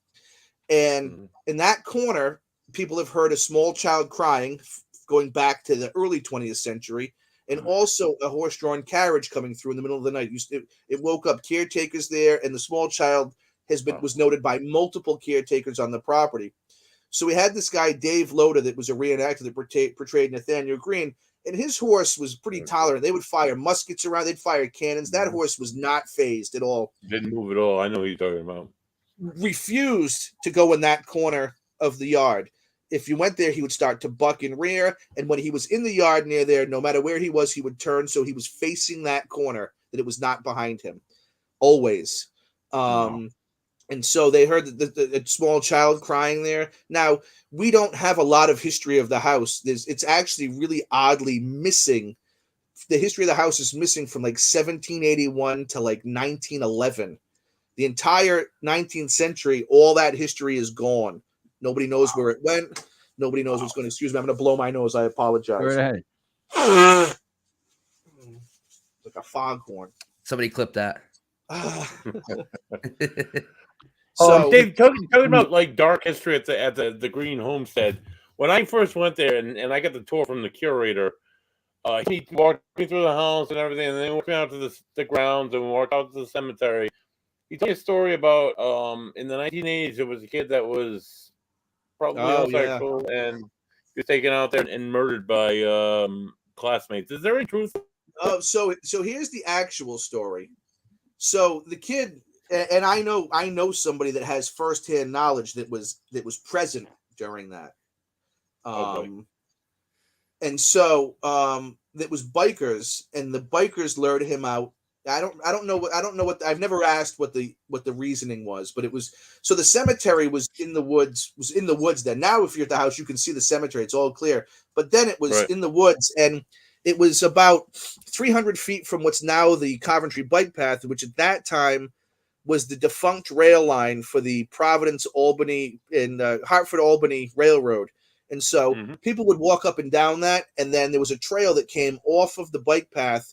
And in that corner, people have heard a small child crying, going back to the early 20th century, and also a horse-drawn carriage coming through in the middle of the night. It woke up caretakers there, and the small child was noted by multiple caretakers on the property. So we had this guy, Dave Loda, that was a reenactor that portrayed Nathaniel Green, and his horse was pretty tolerant. They would fire muskets around. They'd fire cannons. That horse was not phased at all. Didn't move at all. I know what you're talking about. Refused to go in that corner of the yard. If you went there, he would start to buck and rear. And when he was in the yard near there, no matter where he was, he would turn. So he was facing that corner, that it was not behind him. Always. And And so they heard the small child crying there. Now, we don't have a lot of history of the house. It's actually really oddly missing. The history of the house is missing from like 1781 to like 1911. The entire 19th century, all that history is gone. Nobody knows where it went. Nobody knows what's going to. Excuse me, I'm going to blow my nose. I apologize. Go ahead. Like a foghorn. Somebody clip that. So, Dave, talking about like dark history at the Green Homestead. When I first went there and I got the tour from the curator, he walked me through the house and everything, and then we walked me out to the grounds and we walked out to the cemetery. He told me a story about in the 1980s there was a kid that was probably homosexual and he was taken out there and murdered by classmates. Is there any truth? So here's the actual story. So the kid, and I know somebody that has firsthand knowledge that was present during that. And so that was bikers, and the bikers lured him out. I don't know what I've never asked what the reasoning was, but it was so the cemetery was in the woods then. Now if you're at the house you can see the cemetery, it's all clear. But then it was in the woods, and it was about 300 feet from what's now the Coventry bike path, which at that time was the defunct rail line for the Providence, Albany, and Hartford, Albany Railroad. And so people would walk up and down that, and then there was a trail that came off of the bike path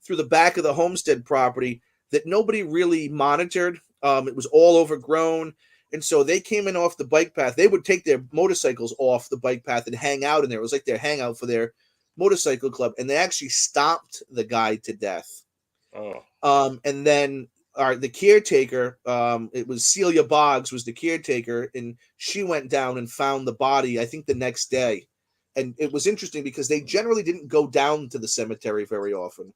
through the back of the homestead property that nobody really monitored. It was all overgrown. And so they came in off the bike path. They would take their motorcycles off the bike path and hang out in there. It was like their hangout for their motorcycle club, and they actually stomped the guy to death. And then the caretaker, it was Celia Boggs was the caretaker, and she went down and found the body, I think the next day. And it was interesting because they generally didn't go down to the cemetery very often.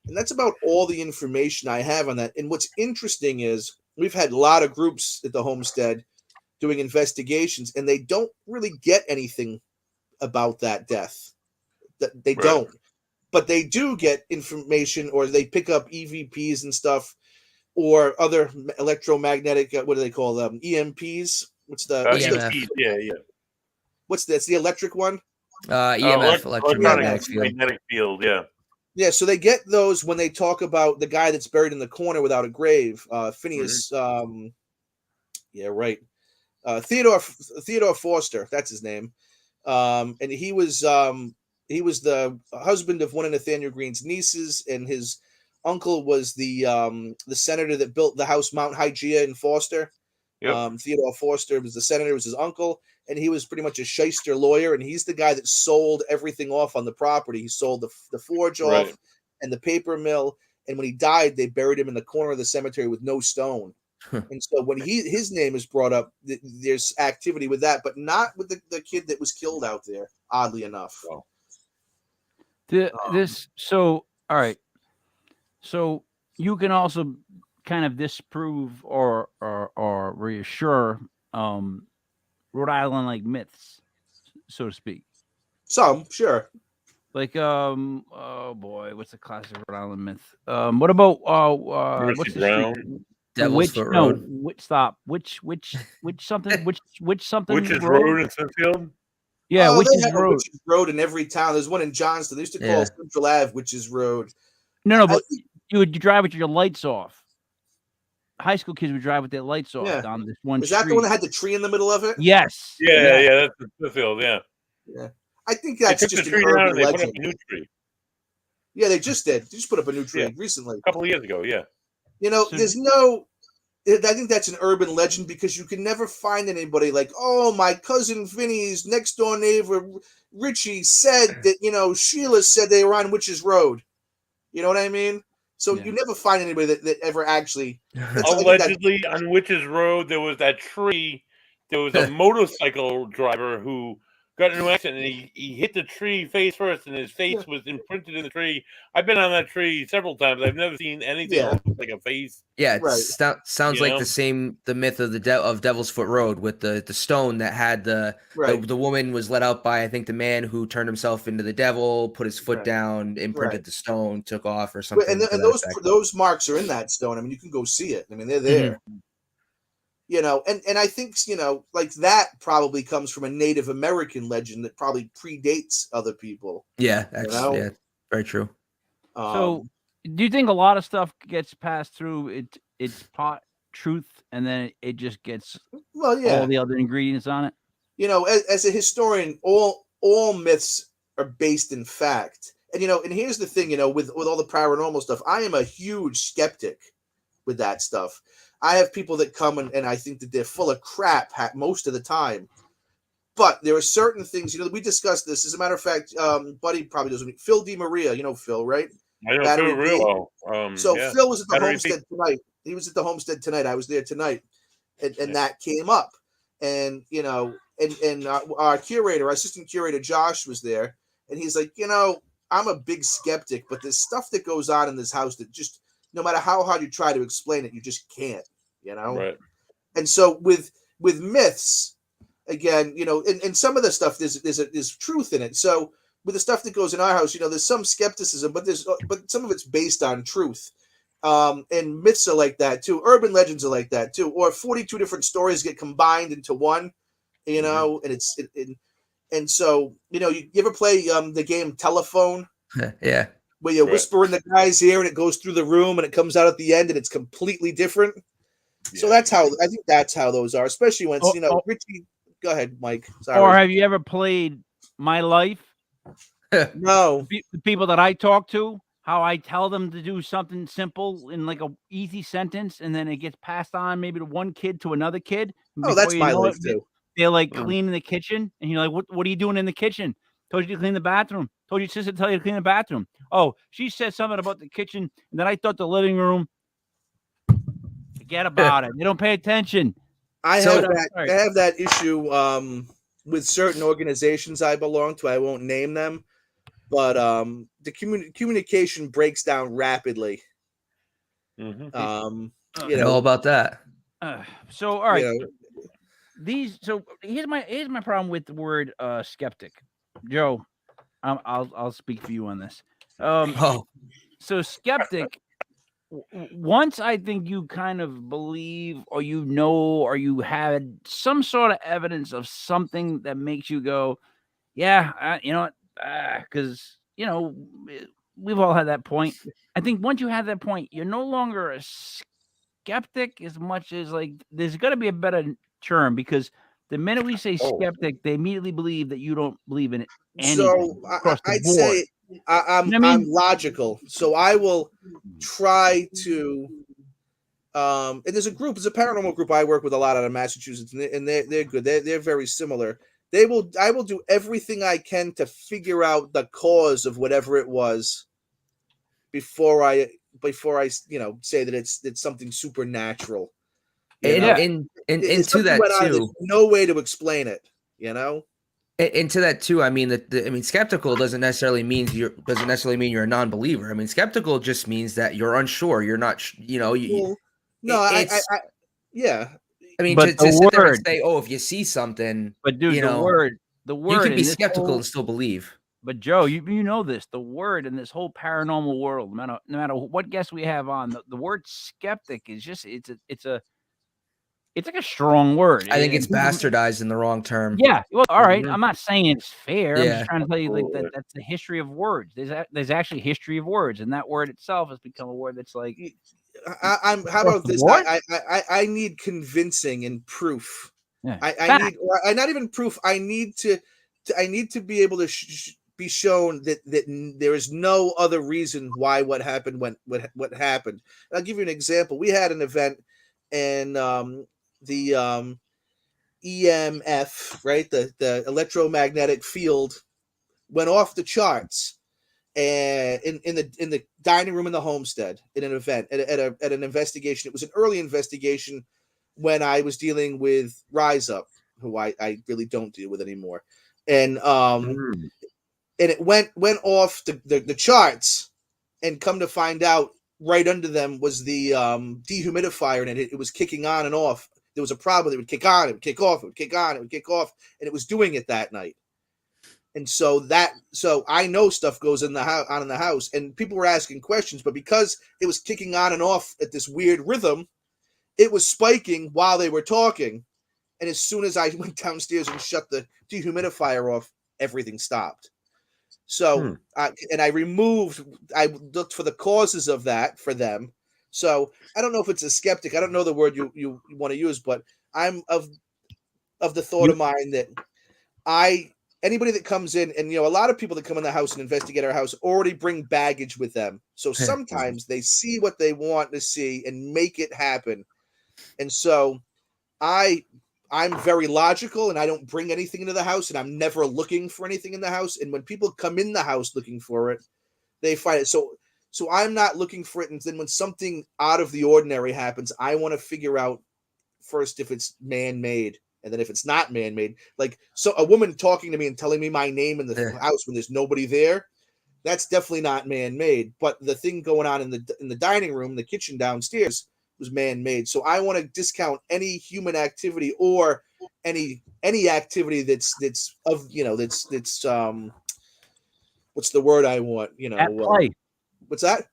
And that's about all the information I have on that. And what's interesting is we've had a lot of groups at the homestead doing investigations, and they don't really get anything about that death. They don't, but they do get information, or they pick up EVPs and stuff, or other electromagnetic. What do they call them? EMPs. What's the EMF? Yeah. What's this? The electric one? EMF, electromagnetic field. Yeah. Yeah. So they get those when they talk about the guy that's buried in the corner without a grave, Phineas. Yeah, right. Theodore Foster. That's his name. And he was the husband of one of Nathaniel Greene's nieces, and his uncle was the senator that built the house Mount Hygeia in Foster. Yep. Theodore Foster was the senator, was his uncle, and he was pretty much a shyster lawyer, and he's the guy that sold everything off on the property. He sold the forge off and the paper mill, and when he died, they buried him in the corner of the cemetery with no stone. And so when his name is brought up, there's activity with that, but not with the kid that was killed out there, oddly enough. Wow. All right. So you can also kind of disprove or reassure Rhode Island like myths, so to speak. Some, sure. Like oh boy, what's the classic Rhode Island myth? What about what's the Brown? Devil's Foot Road. Which something Witch's Road in Smithfield? Yeah, Witch's Road in every town. There's one in Johnston. They used to call Central Ave Witch's Road. No, but you would drive with your lights off. High school kids would drive with their lights off down this one street. Is that the one that had the tree in the middle of it? Yes. Yeah, that's the Smithfield, yeah. I think that's just an urban legend. Put up a new tree. Yeah, they just did. They just put up a new tree recently. A couple of years ago, yeah. You know, I think that's an urban legend because you can never find anybody like, oh, my cousin Vinny's next door neighbor Richie said that, Sheila said they were on Witch's Road. You know what I mean? So you never find anybody that ever actually. Allegedly, on Witch's Road, there was that tree. There was a motorcycle driver who got into an accident, and he hit the tree face first, and his face was imprinted in the tree. I've been on that tree several times. I've never seen anything that looks like a face. Yeah, it sounds like the myth of of Devil's Foot Road with the stone that had the woman was let out by, I think, the man who turned himself into the devil, put his foot down, imprinted the stone, took off or something. And those marks are in that stone. I mean, you can go see it. I mean, they're there. And I think, like that probably comes from a Native American legend that probably predates other people. Yeah, yeah, very true. So, do you think a lot of stuff gets passed through its pot truth, and then it just gets all the other ingredients on it? As a historian, all myths are based in fact. And and here's the thing, with all the paranormal stuff, I am a huge skeptic with that stuff. I have people that come and I think that they're full of crap most of the time. But there are certain things, we discussed this. As a matter of fact, Buddy probably doesn't. Phil DiMaria, Phil, right? I know Phil real well. Phil was at the homestead tonight. He was at the homestead tonight. I was there tonight, and that came up. And and our curator, our assistant curator Josh, was there, and he's like, I'm a big skeptic, but there's stuff that goes on in this house that just, no matter how hard you try to explain it, you just can't, Right. And so with myths, again, and some of the stuff there's truth in it. So with the stuff that goes in our house, there's some skepticism, but some of it's based on truth. And myths are like that too. Urban legends are like that too. Or 42 different stories get combined into one, and so you ever play the game Telephone? Yeah. Where you whisper in the guy's ear and it goes through the room and it comes out at the end and it's completely different. Yeah. So I think that's how those are, especially when it's, Richie. Go ahead, Mike. Sorry. Or have you ever played My Life? No. The people that I talk to, how I tell them to do something simple in like a easy sentence, and then it gets passed on maybe to one kid to another kid. Oh, that's My Life too. They're like cleaning the kitchen, and you're like, what are you doing in the kitchen? Told you to clean the bathroom. Told your sister to tell you to clean the bathroom. Oh, she said something about the kitchen, and then I thought the living room. Forget about it. They don't pay attention. I have that issue with certain organizations I belong to. I won't name them, but the communication breaks down rapidly. Mm-hmm. You know all about that. So all right. Here's my problem with the word skeptic. Joe, I'll speak for you on this. So skeptic. Once I think you kind of believe, or or you had some sort of evidence of something that makes you go, yeah, because we've all had that point. I think once you have that point, you're no longer a skeptic as much as like there's got to be a better term, because the minute we say skeptic, they immediately believe that you don't believe in it. So I'd say I'm logical. So I will try to. And there's a paranormal group I work with a lot out of Massachusetts, and they're good. They're very similar. I will do everything I can to figure out the cause of whatever it was before I say that it's something supernatural. And to that too, there's no way to explain it. And to that too, I mean, skeptical doesn't necessarily mean you're a non-believer. I mean, skeptical just means that you're unsure. You're not, yeah. I mean, to sit there and say, "Oh, if you see something," but dude, the word, you can be skeptical and still believe. But Joe, you know this. The word in this whole paranormal world, no matter what guest we have on, the word skeptic is just it's like a strong word. I think it's bastardized in the wrong term. Yeah. Well, all right. I'm not saying it's fair. I'm just trying to tell you that's the history of words. There's actually history of words, and that word itself has become a word that's like. How about this? I need convincing and proof. Yeah. I not even proof. I need to be able to be shown that there is no other reason why what happened what happened. I'll give you an example. We had an event, and the EMF, right, the electromagnetic field, went off the charts. And in the dining room in the homestead, in an event at an investigation. It was an early investigation when I was dealing with Rise Up, who I really don't deal with anymore, and it went off the charts, and come to find out, right under them was the dehumidifier, and it was kicking on and off. There was a problem. It would kick on, it would kick off, it would kick on, it would kick off, and it was doing it that night. And so I know stuff goes in the house, and people were asking questions, but because it was kicking on and off at this weird rhythm, it was spiking while they were talking. And as soon as I went downstairs and shut the dehumidifier off, everything stopped. So, I looked for the causes of that for them. So I don't know if it's a skeptic. I don't know the word you want to use, but I'm of the thought of mine that anybody that comes in, and a lot of people that come in the house and investigate our house already bring baggage with them. So sometimes they see what they want to see and make it happen. And so I'm very logical, and I don't bring anything into the house, and I'm never looking for anything in the house. And when people come in the house looking for it, they find it. So I'm not looking for it. And then when something out of the ordinary happens, I want to figure out first if it's man-made. And then if it's not man-made, like a woman talking to me and telling me my name in the house when there's nobody there, that's definitely not man-made. But the thing going on in the dining room, the kitchen downstairs, was man-made. So I want to discount any human activity or any activity that's what's the word I want? At play. What's that?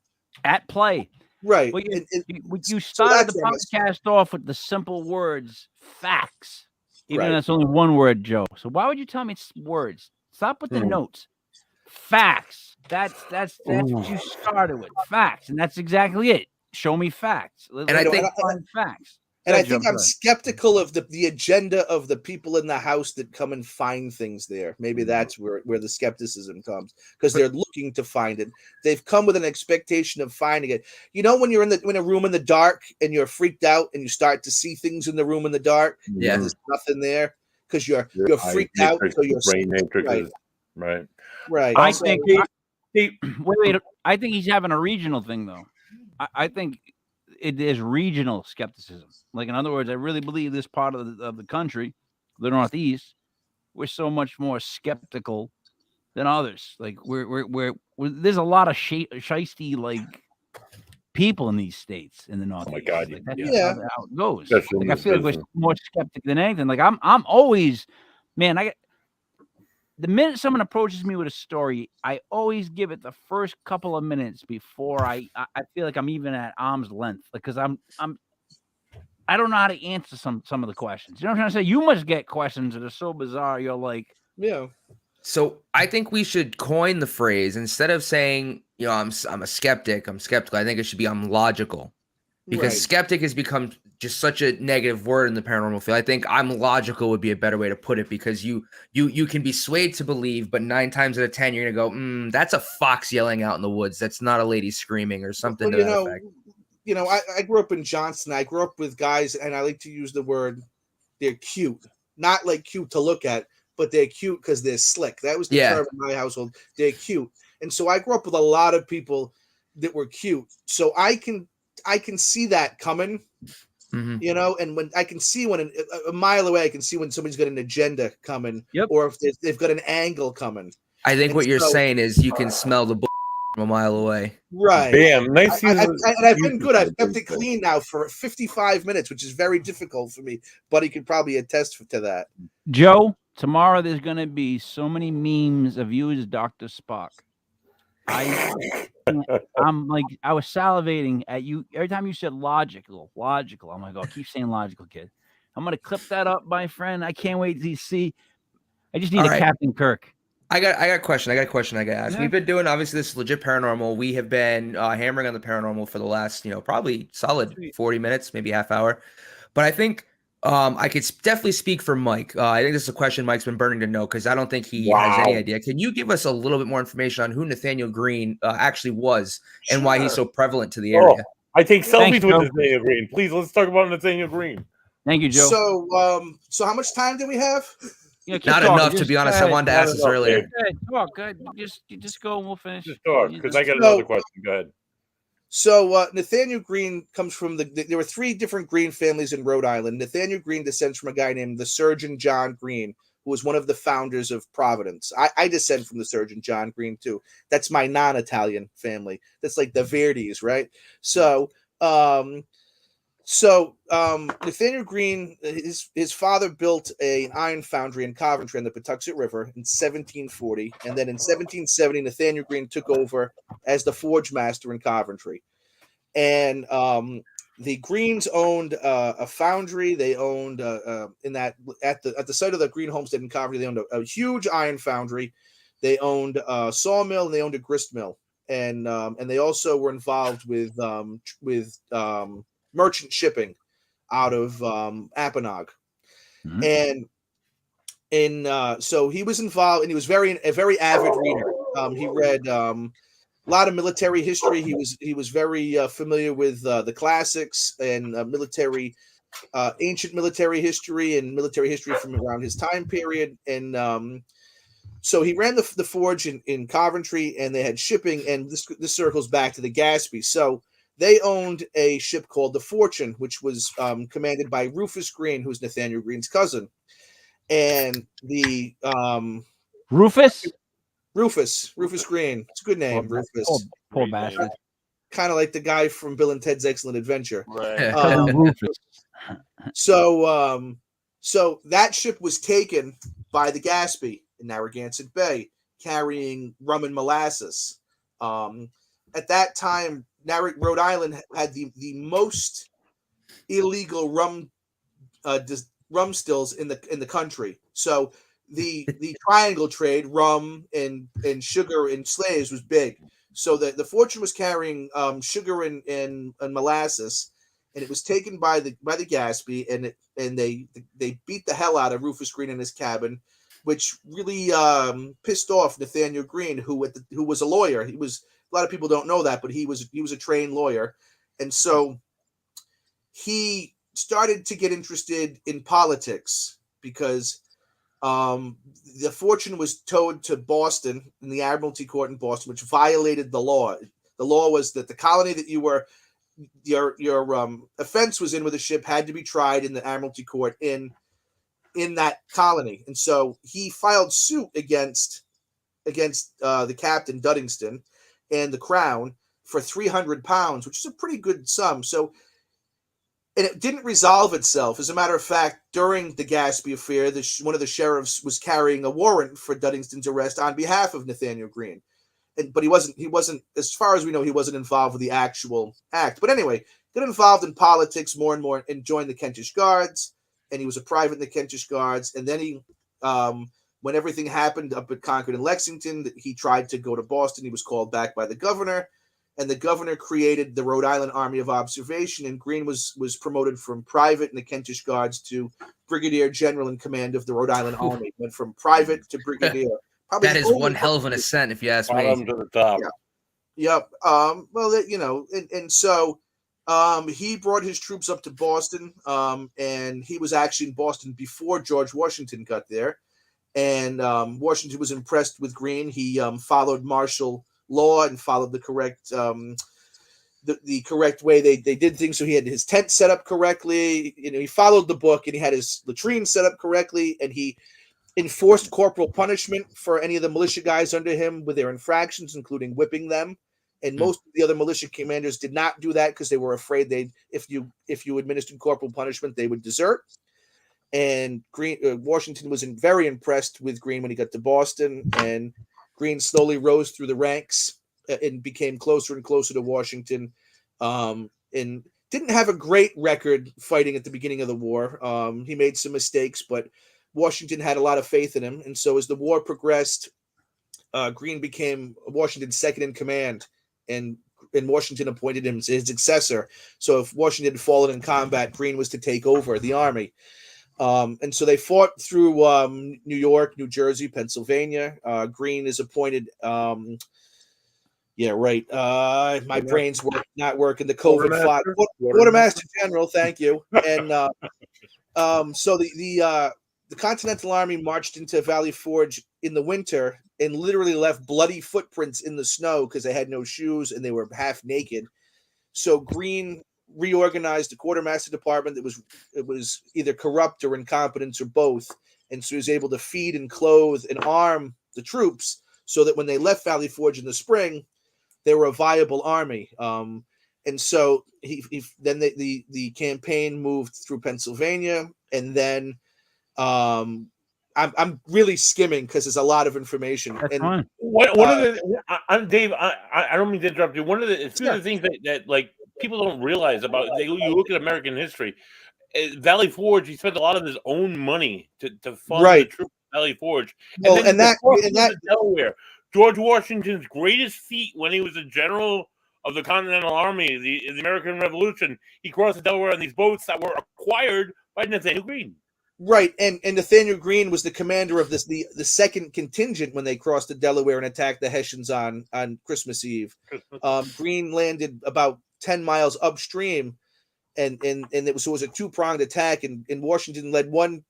At play. Right. Well, you started the podcast off with the simple words facts. Even though that's only one word, Joe. So why would you tell me it's words? Stop with the notes. Facts. That's what you started with. Facts. And that's exactly it. Show me facts. And I think facts. And I think I'm skeptical of the agenda of the people in the house that come and find things there. Maybe that's where the skepticism comes, because they're looking to find it. They've come with an expectation of finding it. When you're in a room in the dark and you're freaked out and you start to see things in the room in the dark. Yeah, there's nothing there because you're freaked out. So your brain matrix right. I think. Wait. I think he's having a regional thing though. I think it is regional skepticism. Like, in other words, I really believe this part of the country, the Northeast, we're so much more skeptical than others. Like, we're there's a lot of shiesty like people in these states in the Northeast. Oh my God, like, that's how it goes. Like, I feel like we're more skeptic than anything. Like, I'm always, man. The minute someone approaches me with a story, I always give it the first couple of minutes before I feel like I'm even at arm's length, because I don't know how to answer some of the questions. You know what I'm trying to say? You must get questions that are so bizarre. You're like, yeah. So I think we should coin the phrase, instead of saying, I'm a skeptic, I'm skeptical. I think it should be I'm logical, because skeptic has become just such a negative word in the paranormal field. I think I'm logical would be a better way to put it, because you can be swayed to believe, but 9 times out of 10 you're gonna go, that's a fox yelling out in the woods. That's not a lady screaming or something. Well, to that effect. I grew up in Johnston. I grew up with guys, and I like to use the word, they're cute, not like cute to look at, but they're cute because they're slick. That was the term in my household. They're cute, and so I grew up with a lot of people that were cute. So I can see that coming. Mm-hmm. And when I can see when a mile away, I can see when somebody's got an agenda coming, Yep. or if they've got an angle coming. I think what you're saying is you can smell the from a mile away. Right. Bam. Nice. And I've been good. I've kept it clean now for 55 minutes, which is very difficult for me. Buddy could probably attest to that. Joe, tomorrow there's going to be so many memes of you as Dr. Spock. I'm like, I was salivating at you every time you said logical. I'm like, oh, keep saying logical, kid. I'm gonna clip that up, my friend. I can't wait to see. I just need a Captain Kirk. I got a question. I got to ask. Yeah. We've been doing, obviously, this legit paranormal. We have been hammering on the paranormal for the last, probably solid 40 minutes, maybe half hour. But I think I could definitely speak for Mike. I think this is a question Mike's been burning to know, because I don't think he has any idea. Can you give us a little bit more information on who Nathaniel Green actually was and why he's so prevalent to the area? I take selfies Thanks, with Joe. Nathaniel Green. Please, let's talk about Nathaniel Green. Thank you, Joe. So how much time do we have? Yeah, keep Not talking. enough, to be honest. I wanted to ask this earlier. Talk. Good. Just go and we'll finish. Just talk, because I got another question. Go ahead. So Nathaniel Green comes from there were 3 different Green families in Rhode Island. Nathaniel Green descends from a guy named the Surgeon John Green, who was one of the founders of Providence. I descend from the Surgeon John Green too. That's my non-Italian family. That's like the Verdis, right? So Nathaniel Green, his father built an iron foundry in Coventry on the Patuxent River in 1740, and then in 1770, Nathaniel Green took over as the forge master in Coventry. And the Greens owned a foundry. They owned in that at the site of the Green Homestead in Coventry. They owned a huge iron foundry. They owned a sawmill and they owned a grist mill, and they also were involved with merchant shipping out of Apponaug, Mhm. so he was involved, and he was a very avid reader. He read a lot of military history. He was very familiar with the classics and ancient military history and military history from around his time period. And so he ran the forge in Coventry, and they had shipping. And this circles back to the Gaspee. So they owned a ship called the Fortune, which was commanded by Rufus Green, who's Nathaniel Green's cousin. And the Rufus Green. It's a good name, Rufus. Poor Great bastard. name. Kind of like the guy from Bill and Ted's Excellent Adventure. Right. Rufus. So that ship was taken by the Gaspee in Narragansett Bay, carrying rum and molasses. At that time, Rhode Island had the most illegal rum stills in the country. So the triangle trade, rum and sugar and slaves, was big. So the Fortune was carrying sugar and molasses, and it was taken by the Gaspee, and they beat the hell out of Rufus Green in his cabin, which really pissed off Nathaniel Green, who was a lawyer. A lot of people don't know that, but he was a trained lawyer, and so he started to get interested in politics because the Fortune was towed to Boston in the Admiralty Court in Boston, which violated the law. The law was that the colony that your offense was in with the ship had to be tried in the Admiralty Court in that colony, and so he filed suit against the captain Duddingston and the Crown for £300, which is a pretty good sum. So. And it didn't resolve itself. As a matter of fact, during the Gaspee affair, one of the sheriffs was carrying a warrant for Duddingston's arrest on behalf of Nathaniel Green. But he wasn't, as far as we know, he wasn't involved with the actual act. But anyway, got involved in politics more and more and joined the Kentish Guards. And he was a private in the Kentish Guards. And then he, when everything happened up at Concord and Lexington, he tried to go to Boston. He was called back by the governor. And the governor created the Rhode Island Army of Observation, and Green was promoted from private in the Kentish Guards to brigadier general in command of the Rhode Island Army. Went from private to brigadier. Probably That is one hell of an ascent, if you ask me. Bottom to the top. Yeah. Yep. So he brought his troops up to Boston, and he was actually in Boston before George Washington got there. And Washington was impressed with Green. He followed martial law and followed the correct the correct way they did things. So he had his tent set up correctly. He followed the book, and he had his latrine set up correctly, and he enforced corporal punishment for any of the militia guys under him with their infractions, including whipping them. And most of the other militia commanders did not do that because they were afraid if you administered corporal punishment, they would desert. And Washington was very impressed with Green when he got to Boston, and Green slowly rose through the ranks and became closer and closer to Washington, and didn't have a great record fighting at the beginning of the war. He made some mistakes, but Washington had a lot of faith in him. And so as the war progressed, Green became Washington's second in command, and Washington appointed him as his successor. So if Washington had fallen in combat, Green was to take over the army. And so they fought through New York, New Jersey, Pennsylvania. Green is appointed. My brain's not working. The COVID fought Quartermaster General. Thank you. And so the Continental Army marched into Valley Forge in the winter and literally left bloody footprints in the snow because they had no shoes and they were half naked. So Green reorganized the quartermaster department that was either corrupt or incompetence or both, and so he was able to feed and clothe and arm the troops so that when they left Valley Forge in the spring, they were a viable army. And so then the campaign moved through Pennsylvania, and then I'm really skimming because there's a lot of information. That's and fine. One of the Dave, I don't mean to interrupt you. One of the things that like people don't realize about. You look at American history. Valley Forge, he spent a lot of his own money to fund the Right. troops at Valley Forge. Well, and then and that- crossing and that- into Delaware. George Washington's greatest feat when he was a general of the Continental Army, the American Revolution, he crossed the Delaware on these boats that were acquired by Nathaniel Greene. Right, and Nathaniel Greene was the commander of the second contingent when they crossed the Delaware and attacked the Hessians on Christmas Eve. Greene landed about 10 miles upstream, and it was a two-pronged attack, and Washington led one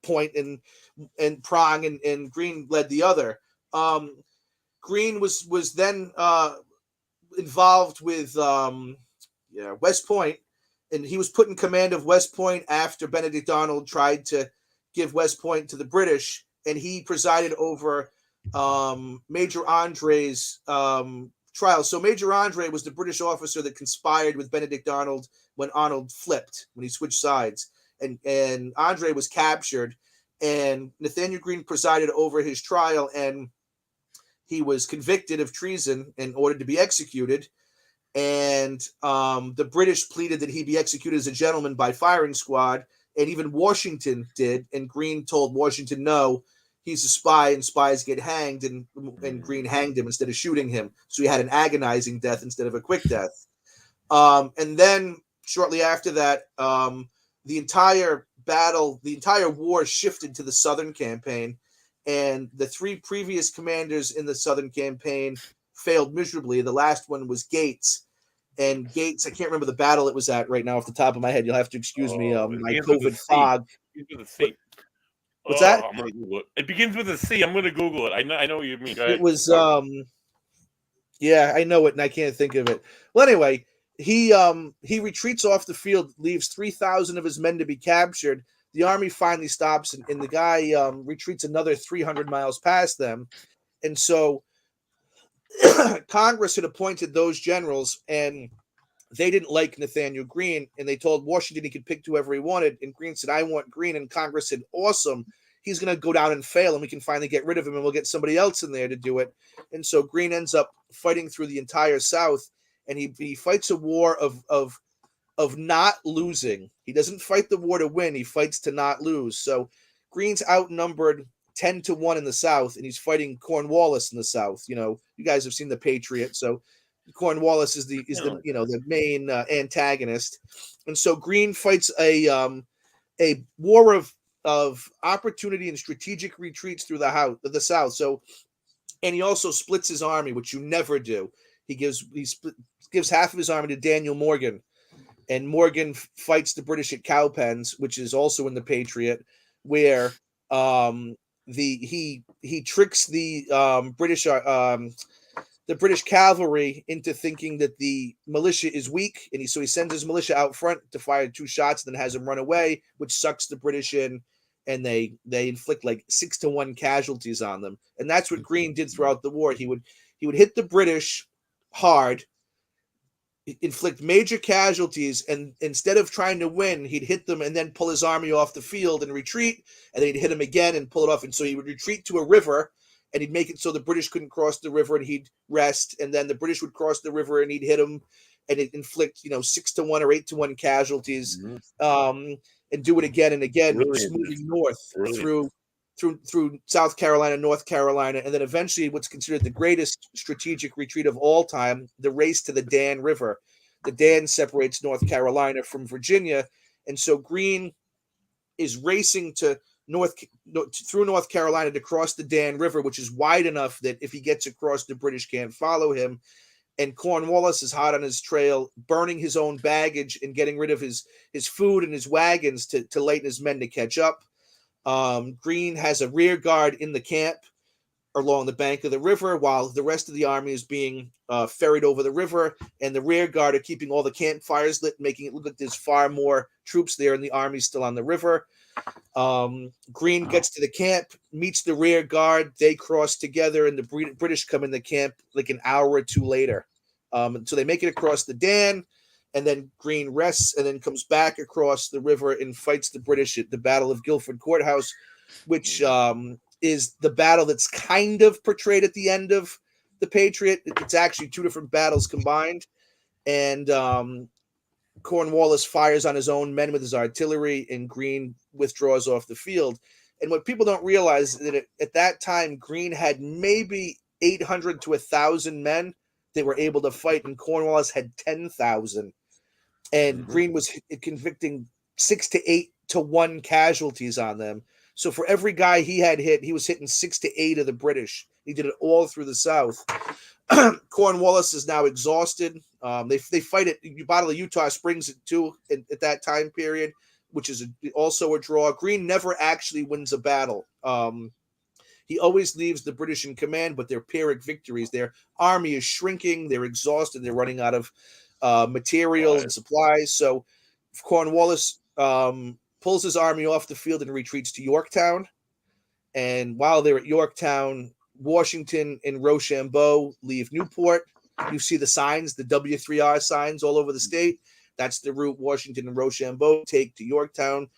point and prong, and Greene led the other. Greene was then involved with West Point. And he was put in command of West Point after Benedict Arnold tried to give West Point to the British, and he presided over Major Andre's trial. So Major Andre was the British officer that conspired with Benedict Arnold when Arnold flipped, when he switched sides, and Andre was captured, and Nathaniel Greene presided over his trial, and he was convicted of treason and ordered to be executed. And the British pleaded that he be executed as a gentleman by firing squad, and even Washington did. And Greene told Washington, no, he's a spy, and spies get hanged, and Greene hanged him instead of shooting him. So he had an agonizing death instead of a quick death. And then shortly after that, the entire war shifted to the Southern campaign, and the three previous commanders in the Southern campaign failed miserably. The last one was Gates. And Gates, I can't remember the battle it was at right now off the top of my head. You'll have to excuse me. My COVID fog. What's that? I'm gonna Google it. It begins with a C. I'm going to Google it. I know what you mean. It was, yeah, I know it, and I can't think of it. Well, anyway, he retreats off the field, leaves 3,000 of his men to be captured. The army finally stops, and the guy retreats another 300 miles past them. And so Congress had appointed those generals, and they didn't like Nathaniel Greene, and they told Washington he could pick whoever he wanted. And Greene said, I want Greene. And Congress said, awesome. He's going to go down and fail, and we can finally get rid of him, and we'll get somebody else in there to do it. And so Greene ends up fighting through the entire South, and he fights a war of not losing. He doesn't fight the war to win. He fights to not lose. So Greene's outnumbered 10-1 in the South, and he's fighting Cornwallis in the South. You know, you guys have seen The Patriot, so Cornwallis is the main antagonist, and so Greene fights a war of opportunity and strategic retreats through the South. So, and he also splits his army, which you never do. He gives half of his army to Daniel Morgan, and Morgan fights the British at Cowpens, which is also in The Patriot, where he tricks the British cavalry into thinking that the militia is weak, and so he sends his militia out front to fire 2 shots, and then has them run away, which sucks the British in, and they inflict like 6-1 casualties on them. And that's what Greene did throughout the war. He would hit the British hard, inflict major casualties, and instead of trying to win, he'd hit them and then pull his army off the field and retreat, and then he'd hit them again and pull it off. And so he would retreat to a river, and he'd make it so the British couldn't cross the river, and he'd rest, and then the British would cross the river, and he'd hit them, and it'd inflict 6-1 or 8-1 casualties, and do it again and again, just moving north through South Carolina, North Carolina, and then eventually what's considered the greatest strategic retreat of all time, the race to the Dan River. The Dan separates North Carolina from Virginia, and so Greene is racing through North Carolina to cross the Dan River, which is wide enough that if he gets across, the British can't follow him. And Cornwallis is hot on his trail, burning his own baggage and getting rid of his food and his wagons to lighten his men to catch up. Greene has a rear guard in the camp along the bank of the river, while the rest of the army is being ferried over the river, and the rear guard are keeping all the campfires lit, making it look like there's far more troops there, and the army's still on the river. Greene gets to the camp, meets the rear guard, they cross together, and the British come in the camp like an hour or 2 later. So they make it across the Dan, and then Greene rests and then comes back across the river and fights the British at the Battle of Guilford Courthouse, which is the battle that's kind of portrayed at the end of The Patriot. It's actually 2 different battles combined. and Cornwallis fires on his own men with his artillery, and Greene withdraws off the field. And what people don't realize is that at that time, Greene had maybe 800 to 1,000 men that were able to fight, and Cornwallis had 10,000. And Greene was convicting 6 to 8 to 1 casualties on them. So for every guy he had hit, he was hitting 6 to 8 of the British. He did it all through the South. Cornwallis is now exhausted. They fight at Battle of Utah Springs at that time period, which is also a draw. Greene never actually wins a battle. He always leaves the British in command, but they're Pyrrhic victories. Their army is shrinking. They're exhausted. They're running out of material and supplies. So Cornwallis pulls his army off the field and retreats to Yorktown. And while they're at Yorktown, Washington and Rochambeau leave Newport. You see the signs, the W3R signs all over the state. That's the route Washington and Rochambeau take to Yorktown.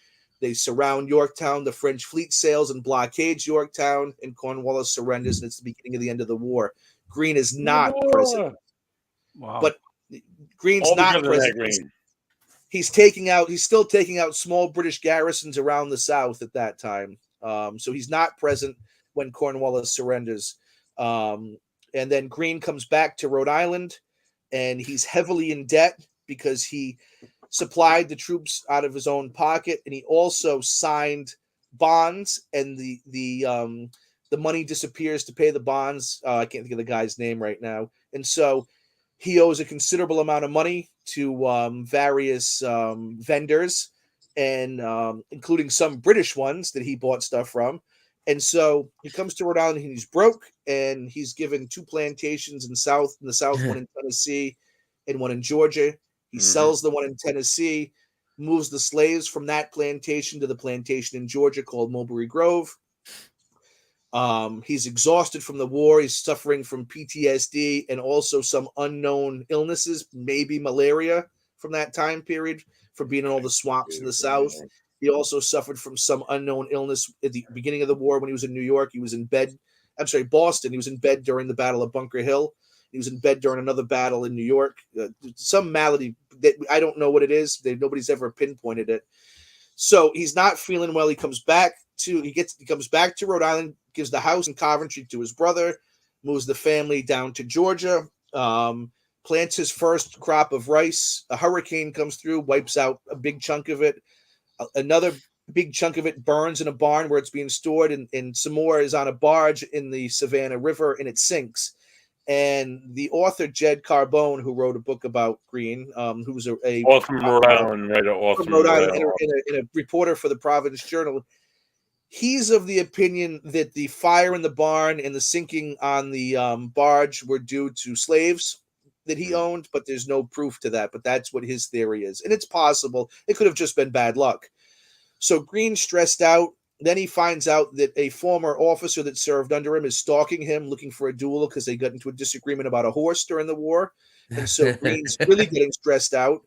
They surround Yorktown. The French fleet sails and blockades Yorktown, and Cornwallis surrenders, and it's the beginning of the end of the war. Greene is not present. Wow. But Greene's All not because of that present. Greene. He's still taking out small British garrisons around the South at that time. So he's not present when Cornwallis surrenders. And then Greene comes back to Rhode Island, and he's heavily in debt because he supplied the troops out of his own pocket, and he also signed bonds, and the money disappears to pay the bonds. I can't think of the guy's name right now. And so he owes a considerable amount of money to various vendors, and including some British ones that he bought stuff from. And so he comes to Rhode Island and he's broke, and he's given 2 plantations in the South, one in Tennessee and one in Georgia. He sells the one in Tennessee, moves the slaves from that plantation to the plantation in Georgia called Mulberry Grove. He's exhausted from the war. He's suffering from PTSD and also some unknown illnesses, maybe malaria from that time period, from being in all the swamps in the South. He also suffered from some unknown illness at the beginning of the war when he was in New York. He was in bed. Boston. He was in bed during the Battle of Bunker Hill. He was in bed during another battle in New York. Some malady that I don't know what it is. Nobody's ever pinpointed it. So he's not feeling well. He comes back to Rhode Island, gives the house in Coventry to his brother, moves the family down to Georgia, plants his first crop of rice. A hurricane comes through, wipes out a big chunk of it. Another big chunk of it burns in a barn where it's being stored, and some more is on a barge in the Savannah River, and it sinks. And the author Jed Carbone, who wrote a book about Greene, who's a Awesome Rhode Island, right? Awesome Rhode Island, and a reporter for the Providence Journal, he's of the opinion that the fire in the barn and the sinking on the barge were due to slaves that he owned, but there's no proof to that. But that's what his theory is, and it's possible it could have just been bad luck. So Greene's stressed out. Then he finds out that a former officer that served under him is stalking him, looking for a duel because they got into a disagreement about a horse during the war. And so Greene's really getting stressed out.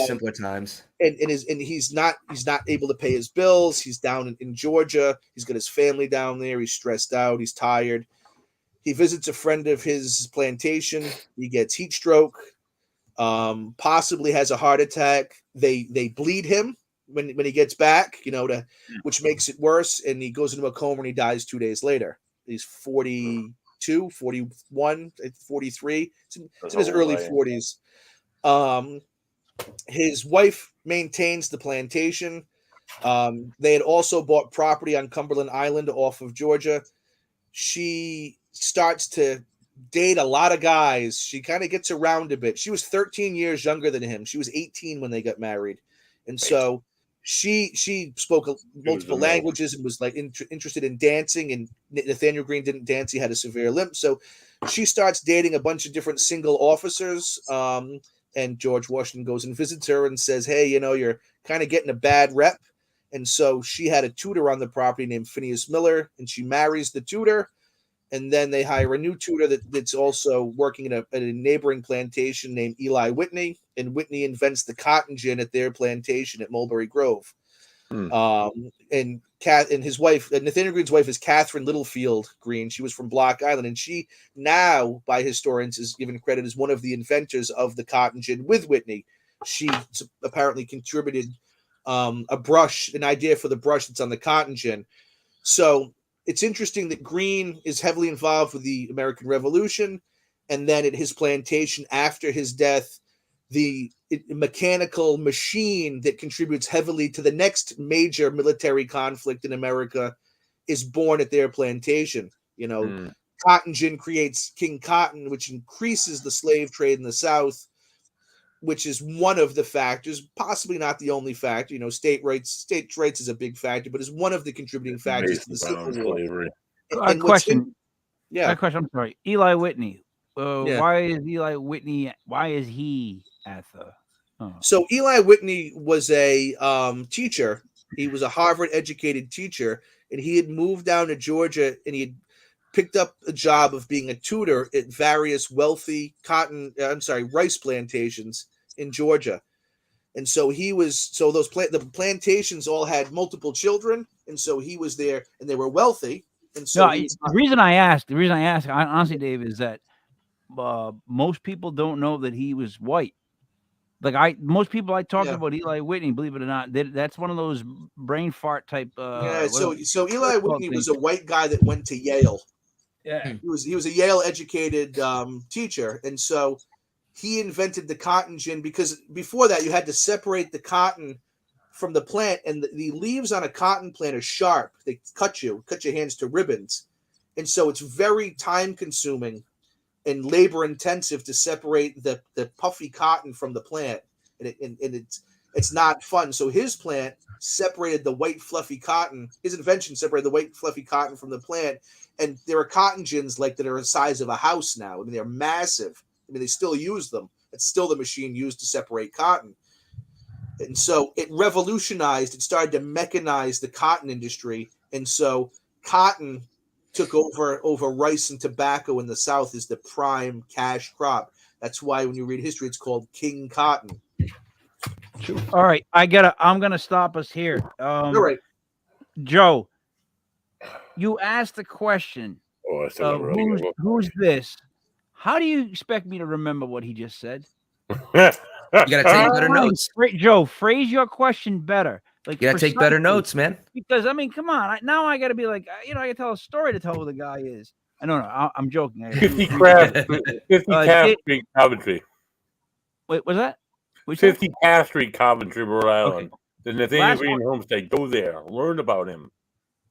Simpler times. And he's not able to pay his bills. He's down in Georgia. He's got his family down there. He's stressed out. He's tired. He visits a friend of his plantation. He gets heat stroke, possibly has a heart attack. They bleed him when he gets back, which makes it worse. And he goes into a coma and he dies 2 days later. He's 42, 41, 43. It's in his early 40s. His wife maintains the plantation. They had also bought property on Cumberland Island off of Georgia. She starts to date a lot of guys. She kind of gets around a bit. She was 13 years younger than him. She was 18 when they got married. And so she spoke multiple languages and was like interested in dancing, and Nathaniel Greene didn't dance. He had a severe limp. So she starts dating a bunch of different single officers. And George Washington goes and visits her and says, hey, you're kind of getting a bad rep. And so she had a tutor on the property named Phineas Miller, and she marries the tutor. And then they hire a new tutor that's also working at a neighboring plantation named Eli Whitney. And Whitney invents the cotton gin at their plantation at Mulberry Grove. And his wife, Nathaniel Green's wife, is Catherine Littlefield Green. She was from Block Island, and she now, by historians, is given credit as one of the inventors of the cotton gin with Whitney. She apparently contributed an idea for the brush that's on the cotton gin. So it's interesting that Green is heavily involved with the American Revolution, and then at his plantation after his death, the mechanical machine that contributes heavily to the next major military conflict in America is born at their plantation. Cotton gin creates King Cotton, which increases the slave trade in the South, which is one of the factors, possibly not the only factor. State rights is a big factor, but is one of the contributing factors to the Civil War. A question. Yeah. A question. I'm sorry. Eli Whitney. Why is Eli Whitney? Why is he at the? Oh. So Eli Whitney was a teacher. He was a Harvard-educated teacher, and he had moved down to Georgia, and he had picked up a job of being a tutor at various wealthy rice plantations in Georgia. And so the plantations all had multiple children, and so he was there, and they were wealthy. And so the reason I asked, honestly, Dave, is that most people don't know that he was white. Most people I talk about Eli Whitney, believe it or not, that's one of those brain fart type. So Eli Whitney was a white guy that went to Yale. Yeah, he was a Yale educated teacher, and so he invented the cotton gin because before that you had to separate the cotton from the plant, and the leaves on a cotton plant are sharp. They cut your hands to ribbons, and so it's very time consuming and labor intensive to separate the puffy cotton from the plant, and it's not fun. So his plant separated the white fluffy cotton. His invention separated the white fluffy cotton from the plant, and there are cotton gins that are the size of a house now. I mean, they're massive. I mean, they still use them. It's still the machine used to separate cotton, and so it revolutionized. It started to mechanize the cotton industry, and so cotton took over rice and tobacco in the South as the prime cash crop. That's why when you read history, it's called King Cotton. All right, I'm gonna stop us here. All right, Joe, you asked the question of who's this? How do you expect me to remember what he just said? You gotta take better notes. Joe, phrase your question better. You gotta take better notes, man. Because I mean, come on. Now I gotta be like, I gotta tell a story to tell who the guy is. I don't know. I'm joking. 50 Cass Street, Coventry. Wait, was that? 50 Cass Street, Coventry, Rhode Island. Okay. The Nathaniel Green Homestead. Go there. Learn about him.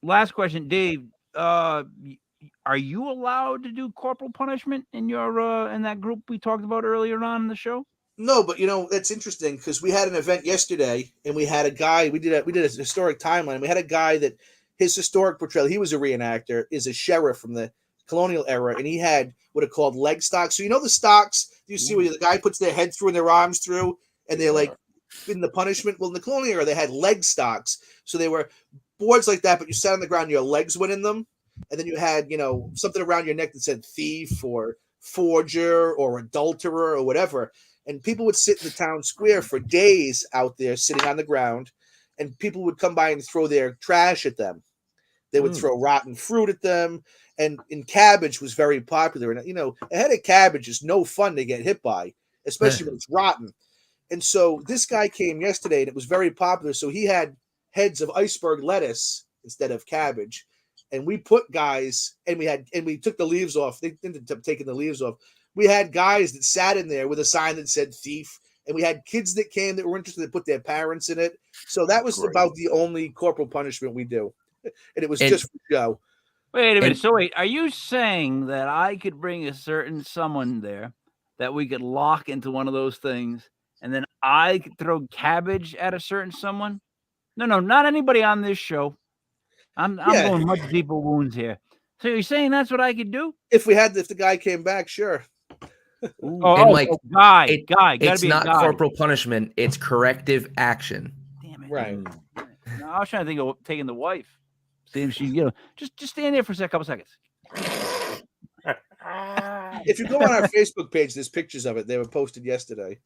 Last question, Dave. Are you allowed to do corporal punishment in your in that group we talked about earlier on in the show? No, but that's interesting because we had an event yesterday, and we had a guy. We did a historic timeline. We had a guy that his historic portrayal. He was a reenactor, is a sheriff from the colonial era, and he had what are called leg stocks. So the stocks you see where the guy puts their head through and their arms through, and they're like in the punishment. Well, in the colonial era, they had leg stocks, so they were boards like that, but you sat on the ground, your legs went in them, and then you had something around your neck that said thief or forger or adulterer or whatever. And people would sit in the town square for days out there sitting on the ground, and people would come by and throw their trash at them. They would throw rotten fruit at them, and cabbage was very popular. And a head of cabbage is no fun to get hit by, especially when it's rotten. And so this guy came yesterday, and it was very popular. So he had heads of iceberg lettuce instead of cabbage, and we put guys, and we took the leaves off. They ended up taking the leaves off. We had guys that sat in there with a sign that said thief, and we had kids that came that were interested to put their parents in it. So that was about the only corporal punishment we do. And it was just for show. Wait a minute. So wait, are you saying that I could bring a certain someone there that we could lock into one of those things, and then I could throw cabbage at a certain someone? No, not anybody on this show. I'm going much deeper wounds here. So you're saying that's what I could do? If the guy came back, sure. Guy. It's not corporal punishment. It's corrective action. Damn it. Right. No, I was trying to think of taking the wife. See if she, just stand there for a couple seconds. If you go on our Facebook page, there's pictures of it. They were posted yesterday.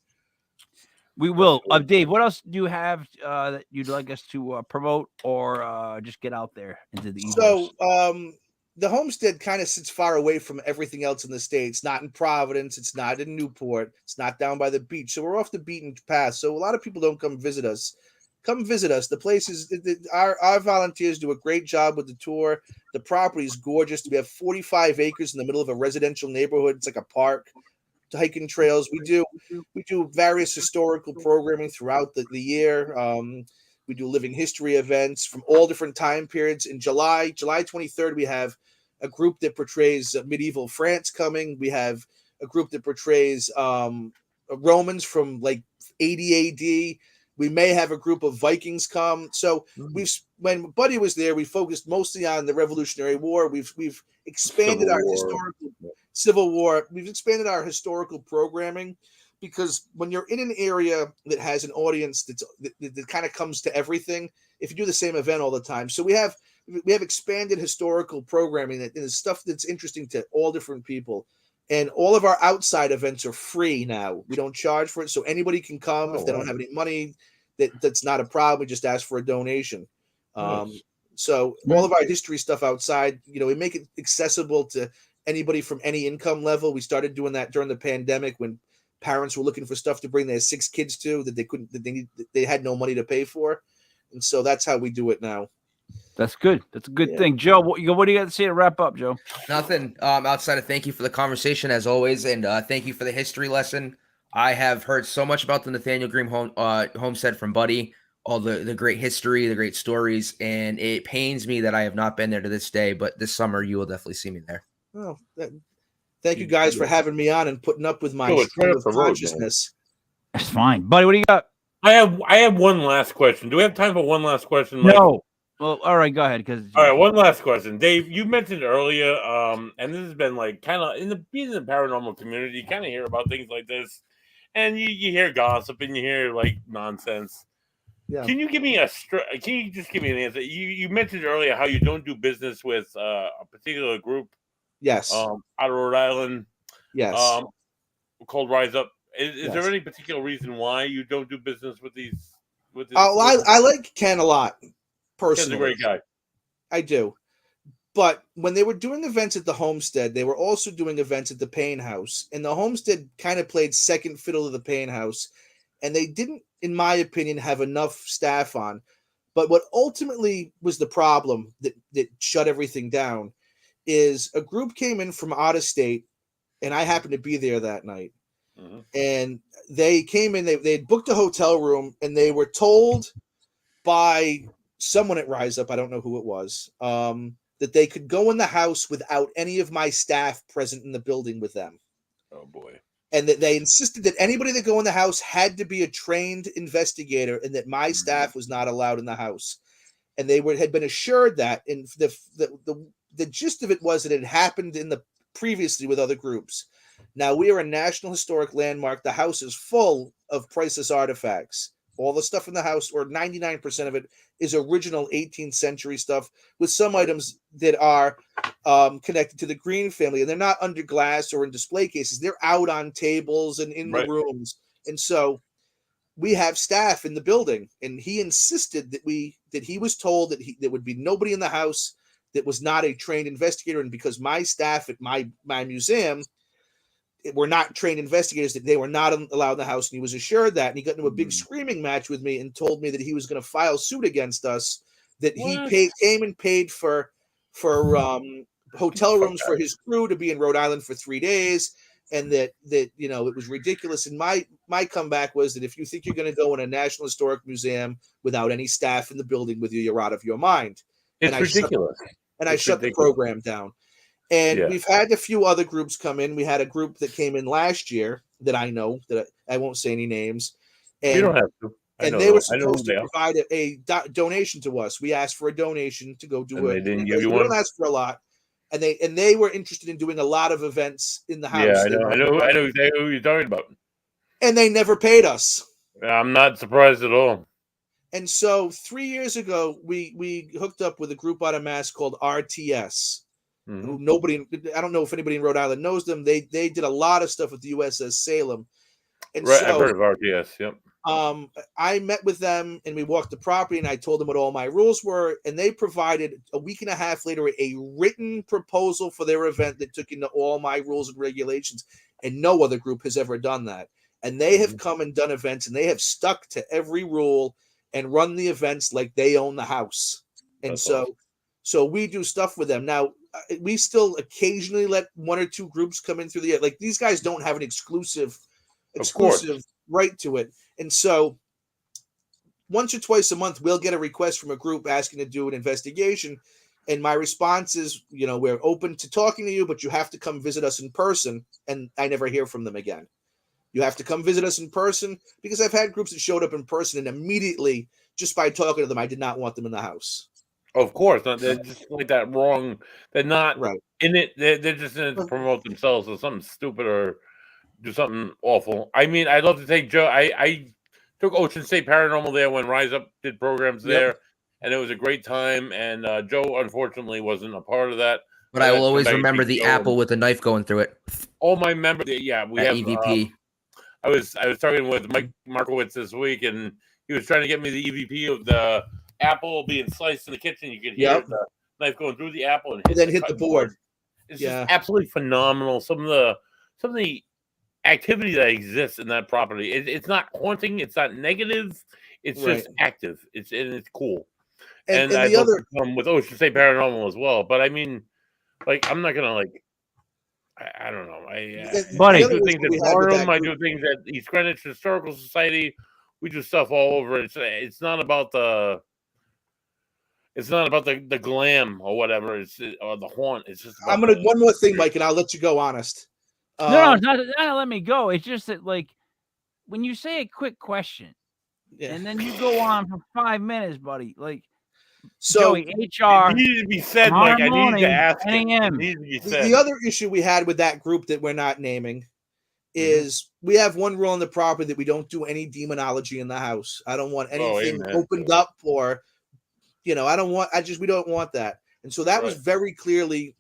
We will. Absolutely. Dave, what else do you have that you'd like us to promote or just get out there into the ethos? So the homestead kind of sits far away from everything else in the state. It's not in Providence. It's not in Newport. It's not down by the beach. So we're off the beaten path. So a lot of people don't come visit us. Come visit us. The place is our volunteers do a great job with the tour. The property is gorgeous. We have 45 acres in the middle of a residential neighborhood. It's like a park. Hiking trails. We do various historical programming throughout the year. We do living history events from all different time periods. In July 23rd, we have a group that portrays medieval France coming. We have a group that portrays Romans from like 80 AD. We may have a group of Vikings come. So when Buddy was there, we focused mostly on the Revolutionary War. We've expanded our historical Civil War. We've expanded our historical programming because when you're in an area that has an audience that kind of comes to everything, if you do the same event all the time. So we have expanded historical programming that is stuff that's interesting to all different people. And all of our outside events are free now. We don't charge for it. So anybody can come if they don't have any money. That's not a problem. We just ask for a donation. So all of our history stuff outside, we make it accessible to anybody from any income level. We started doing that during the pandemic when parents were looking for stuff to bring their 6 kids to that they had no money to pay for. And so that's how we do it now. That's good. That's a good thing. Joe, what do you got to say to wrap up, Joe? Nothing outside of thank you for the conversation as always. And thank you for the history lesson. I have heard so much about the Nathaniel Green homestead from Buddy, all the great history, the great stories. And it pains me that I have not been there to this day, but this summer you will definitely see me there. Oh, thank you guys for having me on and putting up with my stream of consciousness. That's fine. Buddy, what do you got? I have one last question. Do we have time for one last question? No. Well, all right, go ahead. All right, one last question. Dave, you mentioned earlier, and this has been like kind of being in the paranormal community, you kind of hear about things like this, and you hear gossip and you hear like nonsense. Yeah. Can you just give me an answer? You mentioned earlier how you don't do business with a particular group. Yes. Out of Rhode Island. Yes. Called Rise Up. Is there any particular reason why you don't do business with these? I like Ken a lot. Personally. Ken's a great guy. I do. But when they were doing events at the homestead, they were also doing events at the Payne House. And the homestead kind of played second fiddle to the Payne House. And they didn't, in my opinion, have enough staff on. But what ultimately was the problem that shut everything down is a group came in from out of state, and I happened to be there that night. Mm-hmm. And they came in, they had booked a hotel room, and they were told by someone at Rise Up, I don't know who it was, that they could go in the house without any of my staff present in the building with them. Oh, boy. And that they insisted that anybody that go in the house had to be a trained investigator and that my staff was not allowed in the house. And they had been assured that, and the gist of it was that it happened previously with other groups. Now we are a National Historic Landmark. The house is full of priceless artifacts. All the stuff in the house, or 99% of it, is original 18th century stuff, with some items that are connected to the Green family, and they're not under glass or in display cases. They're out on tables and in the rooms. And so we have staff in the building, and he insisted that he was told that there would be nobody in the house that was not a trained investigator. And because my staff at my museum were not trained investigators, that they were not allowed in the house, and he was assured that. And he got into a big screaming match with me and told me that he was going to file suit against us, that he came and paid for hotel rooms for his crew to be in Rhode Island for 3 days, and that it was ridiculous. And my comeback was that if you think you're going to go in a National Historic Museum without any staff in the building with you, you're out of your mind. It's ridiculous. I shut the program down. And we've had a few other groups come in. We had a group that came in last year that I know, that I won't say any names. And, you don't have to. And they were supposed to provide a donation to us. We asked for a donation to go do it. They didn't give you one. We don't ask for a lot. And they were interested in doing a lot of events in the house. Yeah, I know exactly who you're talking about. And they never paid us. I'm not surprised at all. And so 3 years ago, we hooked up with a group out of Mass called RTS. Mm-hmm. I don't know if anybody in Rhode Island knows them. They did a lot of stuff with the USS Salem. And I've heard of RTS. Yep. I met with them and we walked the property and I told them what all my rules were. And they provided a week and a half later a written proposal for their event that took into all my rules and regulations. And no other group has ever done that. And they have come and done events and they have stuck to every rule and run the events like they own the house. And That's so, awesome. so we do stuff with them. Now, we still occasionally let one or two groups come in through the, like these guys don't have an exclusive right to it. And so once or twice a month, we'll get a request from a group asking to do an investigation. And my response is, you know, we're open to talking to you, but you have to come visit us in person. And I never hear from them again. You have to come visit us in person, because I've had groups that showed up in person and immediately, just by talking to them, I did not want them in the house. Of course, they're just like that wrong. They're not Right. in it. They're just in it to promote themselves or something stupid or do something awful. I mean, I'd love to take Joe. I took Ocean State Paranormal there when Rise Up did programs there, and it was a great time. And Joe, unfortunately, wasn't a part of that. But I will always remember the apple with the knife going through it. All my members, yeah, we have EVP. I was talking with Mike Markowitz this week, and he was trying to get me the EVP of the apple being sliced in the kitchen. You could hear the knife going through the apple and then hit the board. It's just absolutely phenomenal. Some of the activity that exists in that property. It's not haunting. It's not negative. It's just active. It's cool. And I love to come with Ocean State Paranormal as well. But I mean, like, I'm not gonna like. I don't know. I do things at Barnum. I do things at East Greenwich Historical Society. We do stuff all over. It's not about the glam or whatever. Or the haunt. It's just. I'm gonna one more thing, Mike, and I'll let you go. Honest. No, it's not let me go. It's just that, like, when you say a quick question, and then you go on for 5 minutes, buddy. Like, so Joey, HR it needed to be said. Like, I need to ask. The other issue we had with that group that we're not naming is we have one rule on the property that we don't do any demonology in the house. I don't want anything opened up, or, you know, we don't want that. And so that was very clearly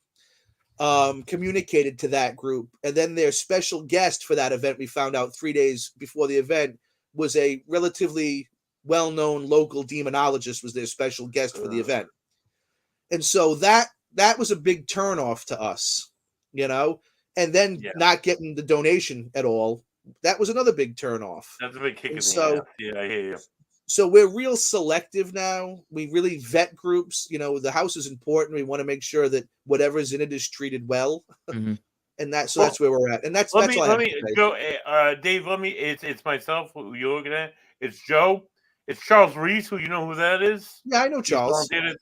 communicated to that group. And then their special guest for that event, we found out 3 days before the event, was a relatively well-known local demonologist, was their special guest for the event. And so that was a big turnoff to us, you know, and then not getting the donation at all. That was another big turnoff. That's a big kick in the ass. Yeah, I hear you. So we're real selective now. We really vet groups. You know, the house is important. We want to make sure that whatever's in it is treated well. And that's where we're at. And that's all I have to say. Joe, Dave, it's myself, who you're looking at. It's Joe. It's Charles Reese, who you know who that is. Yeah, I know Charles. And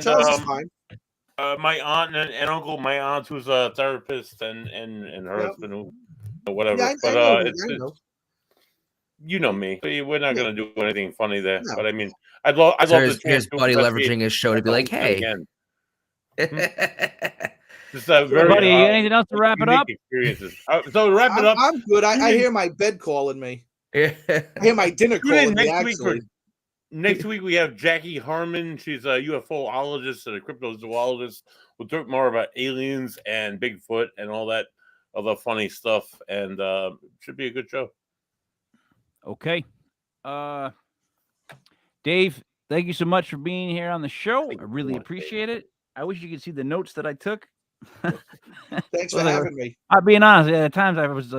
Charles is fine. My aunt and uncle, my aunt who's a therapist, and her husband, who whatever. Yeah, but I know. You know me. We're not going to do anything funny there. No. But I mean, I'd love the here's Buddy leveraging his show to be like, hey. Just a very, buddy, anything else to wrap it up? So to wrap it up, I'm good. I hear my bed calling me. I hear my dinner calling me, actually. Next week we have Jackie Harmon. She's a UFOologist and a cryptozoologist. We'll talk more about aliens and Bigfoot and all that other funny stuff. And should be a good show. Okay. Dave, thank you so much for being here on the show. I really appreciate it. I wish you could see the notes that I took. Thanks for having me. I'm being honest. At times I was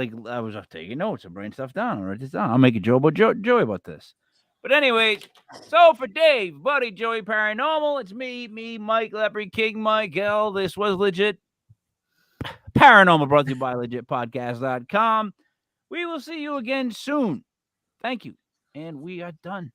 taking notes. I'm writing stuff down. I'll write this down. I'll make a joke about Joey about this. But anyway, so for Dave, Buddy, Joey Paranormal, it's me, Mike, Leopard King, Mike L. This was Legit Paranormal, brought to you by LegitPodcast.com. We will see you again soon. Thank you. And we are done.